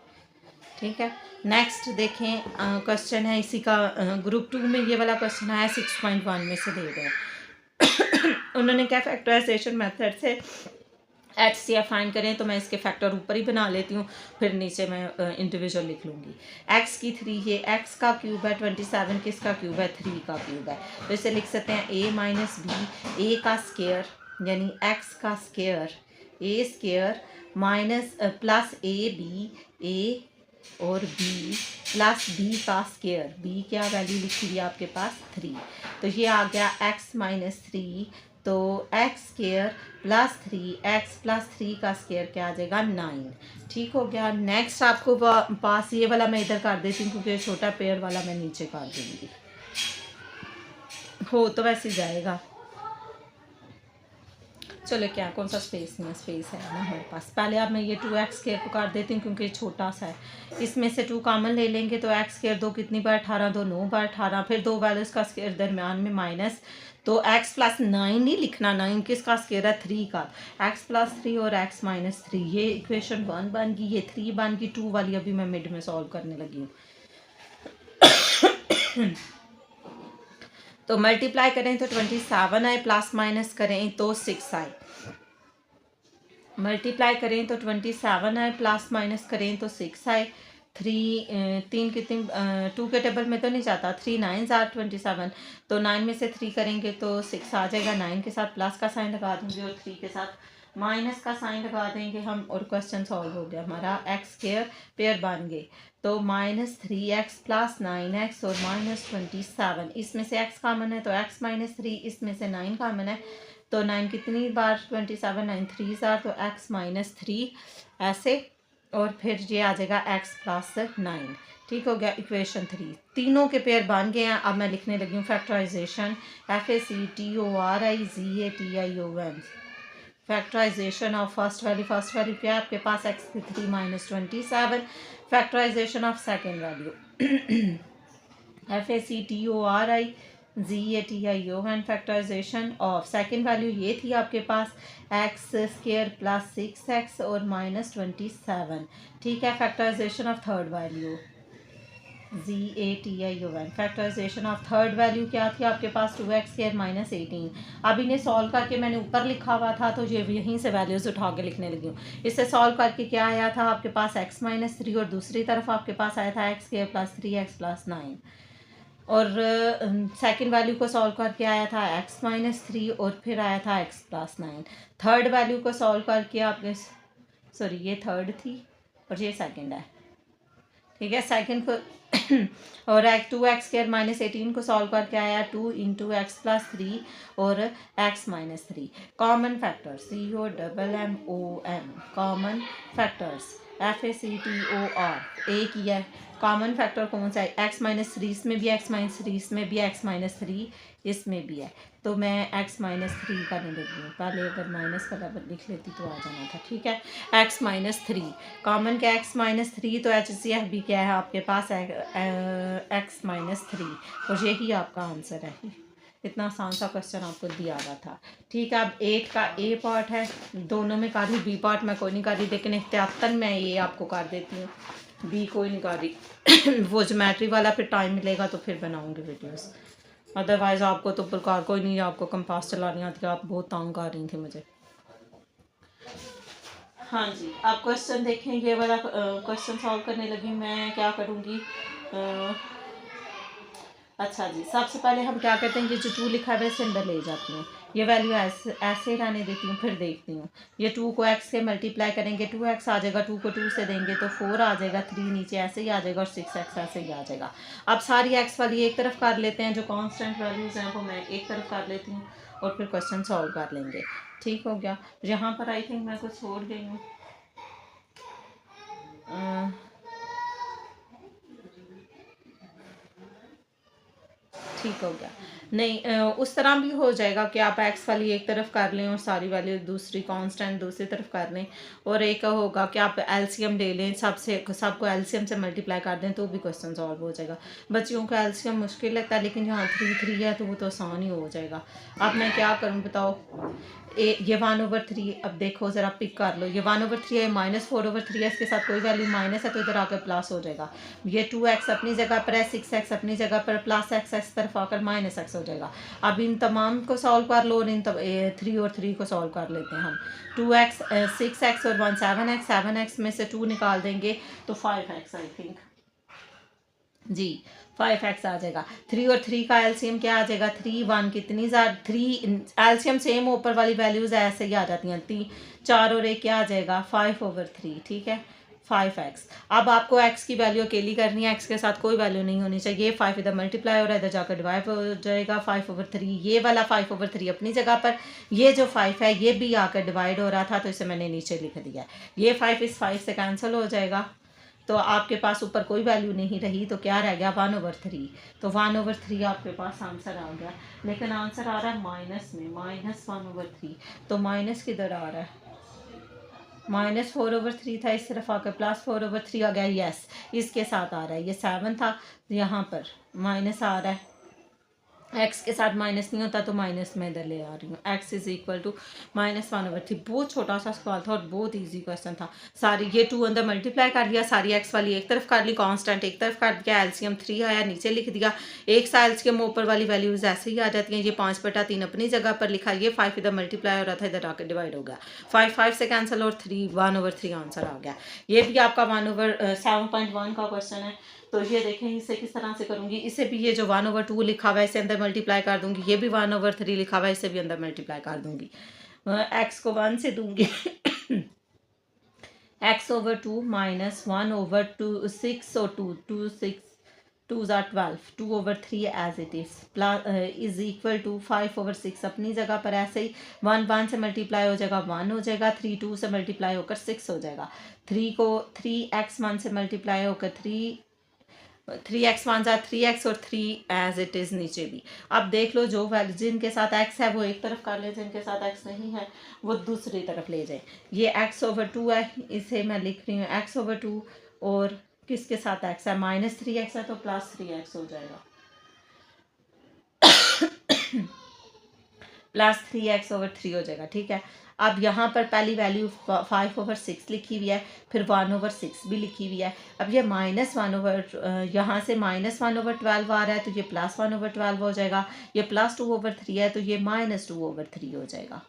ठीक है, नेक्स्ट देखें, क्वेश्चन है इसी का, ग्रुप 2 में ये वाला क्वेश्चन आया 6.1 में से दे रहे हैं। उन्होंने क्या फैक्टराइजेशन मेथड से HCF फाइंड करें, तो मैं इसके फैक्टर ऊपर ही बना लेती हूँ, फिर नीचे मैं इंडिविजुअल लिख लूँगी। x की 3, ये x का क्यूब है, 27 किसका क्यूब है, 3 का क्यूब है। तो इसे लिख सकते हैं a माइनस बी, a का स्केयर यानी x का square, a square minus plus a और b प्लस b का स्केयर, b क्या वैल्यू लिखी हुई है आपके पास 3। तो ये आ गया x माइनस 3, तो x square plus 3x plus 3 का स्केयर क्या आ जाएगा 9। ठीक हो गया। नेक्स्ट आपको पास ये वाला मैं इधर कर देती हूँ क्योंकि छोटा पेयर वाला मैं नीचे कर दूँगी, हो तो वैसे जाएगा। चलो, क्या कौन सा स्पेस में स्पेस है ना हमारे पास। पहले अब मैं ये 2x स्केयर को काट देती हूँ क्योंकि छोटा सा है, इसमें से 2 कॉमन ले लेंगे तो x स्केयर 2 कितनी बार 18, 2 9 बार 18, फिर 2 वैल्यूज़ का स्केयर दरमियान में माइनस, तो x प्लस 9 नहीं लिखना, 9 किसका स्केयर है 3 का, x प्लस 3 और x माइनस 3, ये इक्वेशन 1 बन गई, ये 3 बन गई। 2 वाली अभी मैं मिड में सॉल्व करने लगी हूँ। तो मल्टीप्लाई करें तो 27 आए, प्लस माइनस करें तो 6 आए। मल्टीप्लाई करें तो 27 आए, प्लस माइनस करें तो 6 आए। 3 कितनी 2 के टेबल में तो नहीं जाता, 3 9 आर 27, तो 9 में से 3 करेंगे तो 6 आ जाएगा। 9 के साथ प्लस का साइन लगा दूंगी और 3 के साथ माइनस का साइन लगा देंगे हम, और क्वेश्चन सॉल्व हो गया हमारा। एक्स स्क्वायर पेयर बन गए, तो माइनस 3x प्लस 9x और माइनस 27, इसमें से x कॉमन है तो x माइनस 3, इसमें से 9 कॉमन है तो 9 कितनी बार 27, 9 3 आर, तो x माइनस 3 ऐसे, और फिर ये आ जाएगा x प्लस 9। ठीक हो गया, इक्वेशन 3 तीनों के पेयर बन गए हैं। अब मैं लिखने लगी हूँ factorization, FACTORIZATION, factorization of first value क्या है आपके पास, x की 3 minus 27, factorization of second value FACTORIZATION, factorization of second value ये थी आपके पास x स्क्वायर प्लस 6x और माइनस 27। ठीक है, factorization of third value ZATION। Factorization of third value क्या थी आपके पास, 2x² माइनस 18। अब इन्हें सॉल्व करके मैंने ऊपर लिखा हुआ था तो ये यहीं से वैल्यूज़ उठा के लिखने लगी हूँ। इससे सॉल्व करके क्या आया था आपके पास x-3 और दूसरी तरफ आपके पास आया था x² + 3x + 9। और सेकंड वैल्यू को सॉल्व करके आया था x-3 और फिर आया था x + 9। थर्ड वैल्यू को सॉल्व करके आपने, सॉरी ये थर्ड थी और ये सेकंड है, ठीक है। सेकंड को और 2x² माइनस 18 को सॉल्व करके आया 2 × x + 3 और x-3। Common factors COMMON, common factors FACTOR एक ही है। कॉमन फैक्टर कौन सा है, x-3, इसमें भी x-3, इसमें भी x-3, इसमें भी है। तो मैं x-3 का नहीं लिख रही हूँ, पहले अगर माइनस का डबल लिख लेती तो आ जाना था, ठीक है। x-3 कॉमन क्या x-3, तो HCF भी क्या है आपके पास x-3 और यही आपका आंसर है। इतना आसान सा क्वेश्चन आपको दिया हुआ था, ठीक है। अब 8 का ए पार्ट है, दोनों में कर रही, बी पार्ट मैं कोई नहीं कर रही, लेकिन एहतियातन मैं ये आपको कर देती हूँ, बी कोई नहीं कर रही वो ज्योमेट्री वाला फिर टाइम मिलेगा तो फिर बनाऊंगी वीडियोस, अदरवाइज़ आपको तो प्रकार कोई नहीं, आपको कंपास चलानी आती है, आप बहुत तंग कर रही थी मुझे। हाँ जी, आप क्वेश्चन देखें, ये वाला क्वेश्चन सॉल्व करने लगी मैं, क्या करूँगी। अच्छा जी, सबसे पहले हम क्या करते हैं, ये जो 2 लिखा है इसे अंदर ले जाती हूँ, ये वैल्यू ऐसे रहने देती हूँ, फिर देखती हूँ। ये 2 को x से मल्टीप्लाई करेंगे, 2x आ जाएगा, 2 को 2 से देंगे तो 4 आ जाएगा, 3 नीचे ऐसे ही आ जाएगा और 6x ऐसे ही आ जाएगा। अब सारी x वाली एक तरफ कर लेते हैं, जो कांस्टेंट वैल्यूज़ हैं वो मैं एक तरफ कर लेती हूँ और फिर क्वेश्चन सॉल्व कर लेंगे, ठीक हो गया। यहाँ पर आई थिंक मैं कुछ छोड़ गई हूँ, ठीक हो गया। नहीं उस तरह भी हो जाएगा कि आप एक्स वाली एक तरफ कर लें और सारी वैल्यू दूसरी कांस्टेंट दूसरी तरफ कर लें, और एक होगा कि आप एलसीएम ले लें, सबको एलसीएम से मल्टीप्लाई कर दें तो भी क्वेश्चन सॉल्व हो जाएगा। बच्चियों को एलसीएम मुश्किल लगता है, लेकिन यहाँ 3 है तो वो तो आसान ही हो जाएगा। अब मैं क्या करूँ बताओ, ये 1/3, अब देखो ज़रा पिक कर लो, ये 1/3 है, -4/3 है, इसके साथ कोई वैल्यू माइनस है तो इधर आकर प्लस हो जाएगा। ये 2x अपनी जगह पर है, 6x अपनी जगह पर, प्लस x इस तरफ आकर -x हो जाएगा। अब इन तमाम को सॉल्व कर लो और इन 3 और 3 को सॉल्व कर लेते हैं हम। 2x 6x और 1 7x, 7x में से 2 निकाल देंगे तो 5x I think ji, 5x आ जाएगा। 3 और 3 का एलसीएम क्या आ जाएगा, 3 1 कितनी 3 एलसीएम सेम ऊपर वाली वैल्यूज ऐसे ही आ जाती हैं, 4 और 1 क्या आ जाएगा 5/3, ठीक है 5x। अब आपको x की वैल्यू अकेली करनी है, x के साथ कोई वैल्यू नहीं होनी चाहिए। 5 इधर मल्टीप्लाई हो रहा है, इधर जाकर डिवाइड हो जाएगा 5/3। ये वाला 5/3 अपनी जगह पर, ये जो 5 है ये भी आकर डिवाइड हो रहा था तो इसे मैंने नीचे लिख दिया। ये 5 इस 5 से कैंसिल हो जाएगा, तो आपके पास ऊपर कोई वैल्यू नहीं रही, तो क्या रह गया 1/3। तो 1/3 आपके पास आंसर आ गया, लेकिन आंसर आ रहा है माइनस में, -1/3। तो माइनस किधर आ रहा है, -4/3 था, इस तरफ आकर +4/3 आ गया, यस इसके साथ आ रहा है। ये 7 था, यहाँ पर माइनस आ रहा है, एक्स के साथ माइनस नहीं होता तो माइनस में इधर ले आ रही हूँ। x = -1/3। बहुत छोटा सा सवाल था और बहुत इजी क्वेश्चन था। सारी ये 2 अंदर मल्टीप्लाई कर लिया, सारी x वाली एक तरफ कर ली, कांस्टेंट एक तरफ कर दिया, एलसीएम 3 आया नीचे लिख दिया, एक सा एलसीएम ऊपर वाली वैल्यूज ऐसे ही आ जाती हैं। ये 5/3 अपनी जगह पर लिखा, ये 5 इधर मल्टीप्लाई हो रहा था, इधर आकर डिवाइड हो गया, 5 से कैंसिल और 3 1/3 आंसर आ गया। ये भी आपका 7.1 का क्वेश्चन है। तो ये देखें इसे किस तरह से करूँगी, इसे भी ये जो 1/2 लिखा हुआ है इसे अंदर मल्टीप्लाई कर दूंगी, ये भी 1/3 लिखा हुआ है इसे भी अंदर मल्टीप्लाई कर दूंगी, x को 1 से दूंगी x/2 - 1/2 6 और 2 6 2 are 12, 2/3 as it is equal to 5/6 अपनी जगह पर ऐसे ही, 1 1 से मल्टीप्लाई हो जाएगा 1 हो जाएगा, 3 2 से मल्टीप्लाई होकर 6 हो जाएगा, 3x 1 से मल्टीप्लाई होकर 3x 1 3x और 3 एज इट इज़ नीचे भी। अब देख लो जो वैल्यू जिनके साथ x है वो एक तरफ कर ले, जिनके साथ x नहीं है वो दूसरी तरफ ले जाए। ये x/2 है, इसे मैं लिख रही हूँ x/2, और किसके साथ x है -3x है तो +3x हो जाएगा, +3x/3 हो जाएगा, ठीक है। अब यहाँ पर पहली वैल्यू 5/6 लिखी हुई है, फिर 1/6 भी लिखी हुई है। अब ये -1 यहाँ से -1/12 आ रहा है तो ये +1/12 हो जाएगा। ये +2/3 है तो ये -2/3 हो जाएगा।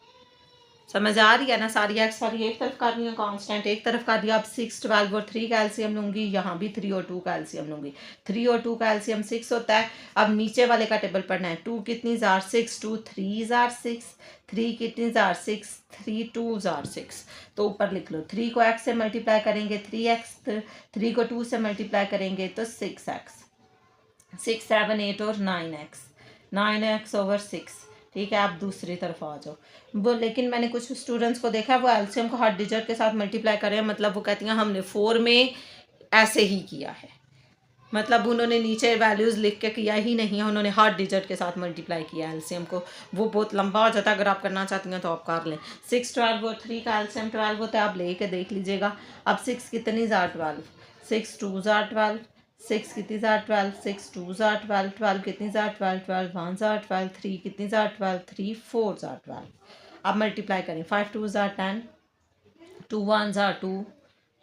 समझ आ रही है ना? सारी एक्स वाली एक तरफ कर रही है, कांस्टेंट एक तरफ कर दिया। अब 6, 12 और 3 का एलसीएम लूंगी, यहाँ भी 3 और 2 का एलसीएम लूंगी। 3 और 2 का एलसीएम 6 होता है। अब नीचे वाले का टेबल पढ़ना है। 2 कितनी जार 6, 2 3 जार 6, 3 कितनी जार 6, 3 2 जार 6। तो ऊपर लिख लो 3 को x से मल्टीप्लाई करेंगे 3x, 3 को 2 से मल्टीप्लाई करेंगे तो 6x, 6 7 8 और 9x, 9x/6। ठीक है, आप दूसरी तरफ आ जाओ। वो लेकिन मैंने कुछ स्टूडेंट्स को देखा है वो एलसीएम को हर डिजिट के साथ मल्टीप्लाई कर रहे हैं, मतलब वो कहती हैं हमने 4 में ऐसे ही किया है, मतलब उन्होंने नीचे वैल्यूज़ लिख के किया ही नहीं है, उन्होंने हर डिजिट के साथ मल्टीप्लाई किया एलसीएम को। वो बहुत लंबा हो जाता है, अगर आप करना चाहती हैं तो आप कर लें। 6 12 और 3 का एलसीएम 12 होता है, आप ले के देख लीजिएगा। अब 6 कितनी जार 12, 6 2 जार 12, 6 कितनी जार 12, 6 2 जार 12, 12 कितनी जार 12, 12 1 जार 12, 3 कितनी जार 12, 3 4 जार 12। अब मल्टीप्लाई करें 5 2 जार 10, 2 1 जार 2,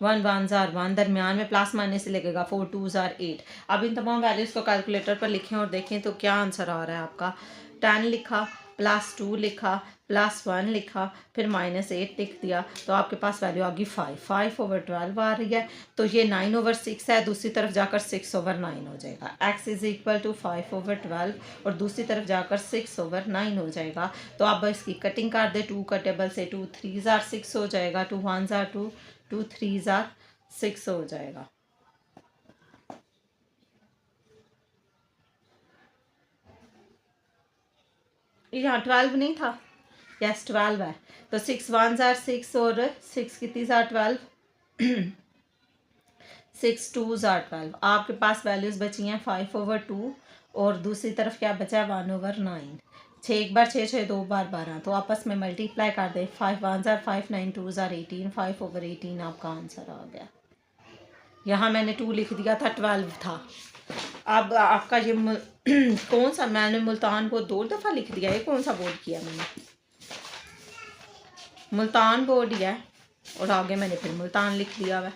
1 1 जार 1, दरमियान में प्लस माइनस से लगेगा 4 2 जार 8। अब इन तमाम वैल्यूज़ को कैलकुलेटर पर लिखें और देखें तो क्या आंसर आ रहा है आपका। 10 लिखा, +2 लिखा, +1 लिखा, फिर -8 लिख दिया, तो आपके पास वैल्यू आ गई 5/12 आ रही है। तो ये 9/6 है, दूसरी तरफ जाकर 6/9 हो जाएगा। x = 5/12 और दूसरी तरफ जाकर 6/9 हो जाएगा। तो आप इसकी कटिंग कर दे 2 का टेबल से, 2 3 जार 6 हो जाएगा, 2 1 जार 2, 2 3 जार 6 हो जाएगा। यहाँ 12 नहीं था, यस 12 है। तो 6 1 जार 6 और 6 कितनी जार 12, 6 2 जार 12। आपके पास वैल्यूज़ बची हैं 5/2 और दूसरी तरफ क्या बचा है 1/9। 6 एक बार 6, 6 2 बार 12, तो आपस में मल्टीप्लाई कर दें। 5 1 जार 5, 9 2 जार 18, 5/18 आपका आंसर आ गया। यहाँ मैंने 2 लिख दिया था, 12 था। अब आपका ये कौन सा, मैंने मुल्तान बोर्ड 2 दफ़ा लिख दिया, ये कौन सा बोर्ड किया मैंने, मुल्तान बोर्ड ही है और आगे मैंने फिर मुल्तान लिख दिया हुआ।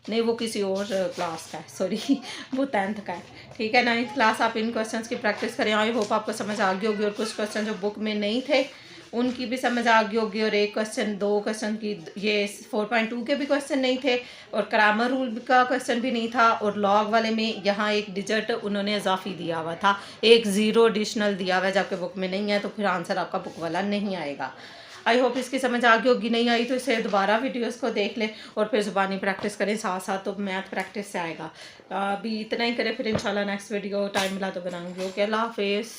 नहीं वो किसी और क्लास का है, सॉरी वो 10th का है। ठीक है, 9th क्लास आप इन क्वेश्चंस की प्रैक्टिस करें। आई होप आपको समझ आ गई होगी और कुछ क्वेश्चन जो बुक में नहीं थे उनकी भी समझ आ गई होगी, और एक क्वेश्चन 2 क्वेश्चन की ये 4.2 के भी क्वेश्चन नहीं थे, और ग्रामर रूल का क्वेश्चन भी नहीं था, और लॉग वाले में यहाँ एक डिजिट उन्होंने इजाफी दिया हुआ था, एक 0 एडिशनल दिया हुआ है जबकि बुक में नहीं है, तो फिर आंसर आपका बुक वाला नहीं आएगा। आई होप इसकी समझ आ गई होगी। नहीं आई तो इसे दोबारा वीडियोस को देख लें और फिर ज़ुबानी प्रैक्टिस करें साथ साथ, तो मैथ प्रैक्टिस से आएगा। अभी इतना ही करें, फिर इंशाल्लाह नेक्स्ट वीडियो टाइम मिला तो बनाऊंगी। ओके, अल्लाह हाफिज़।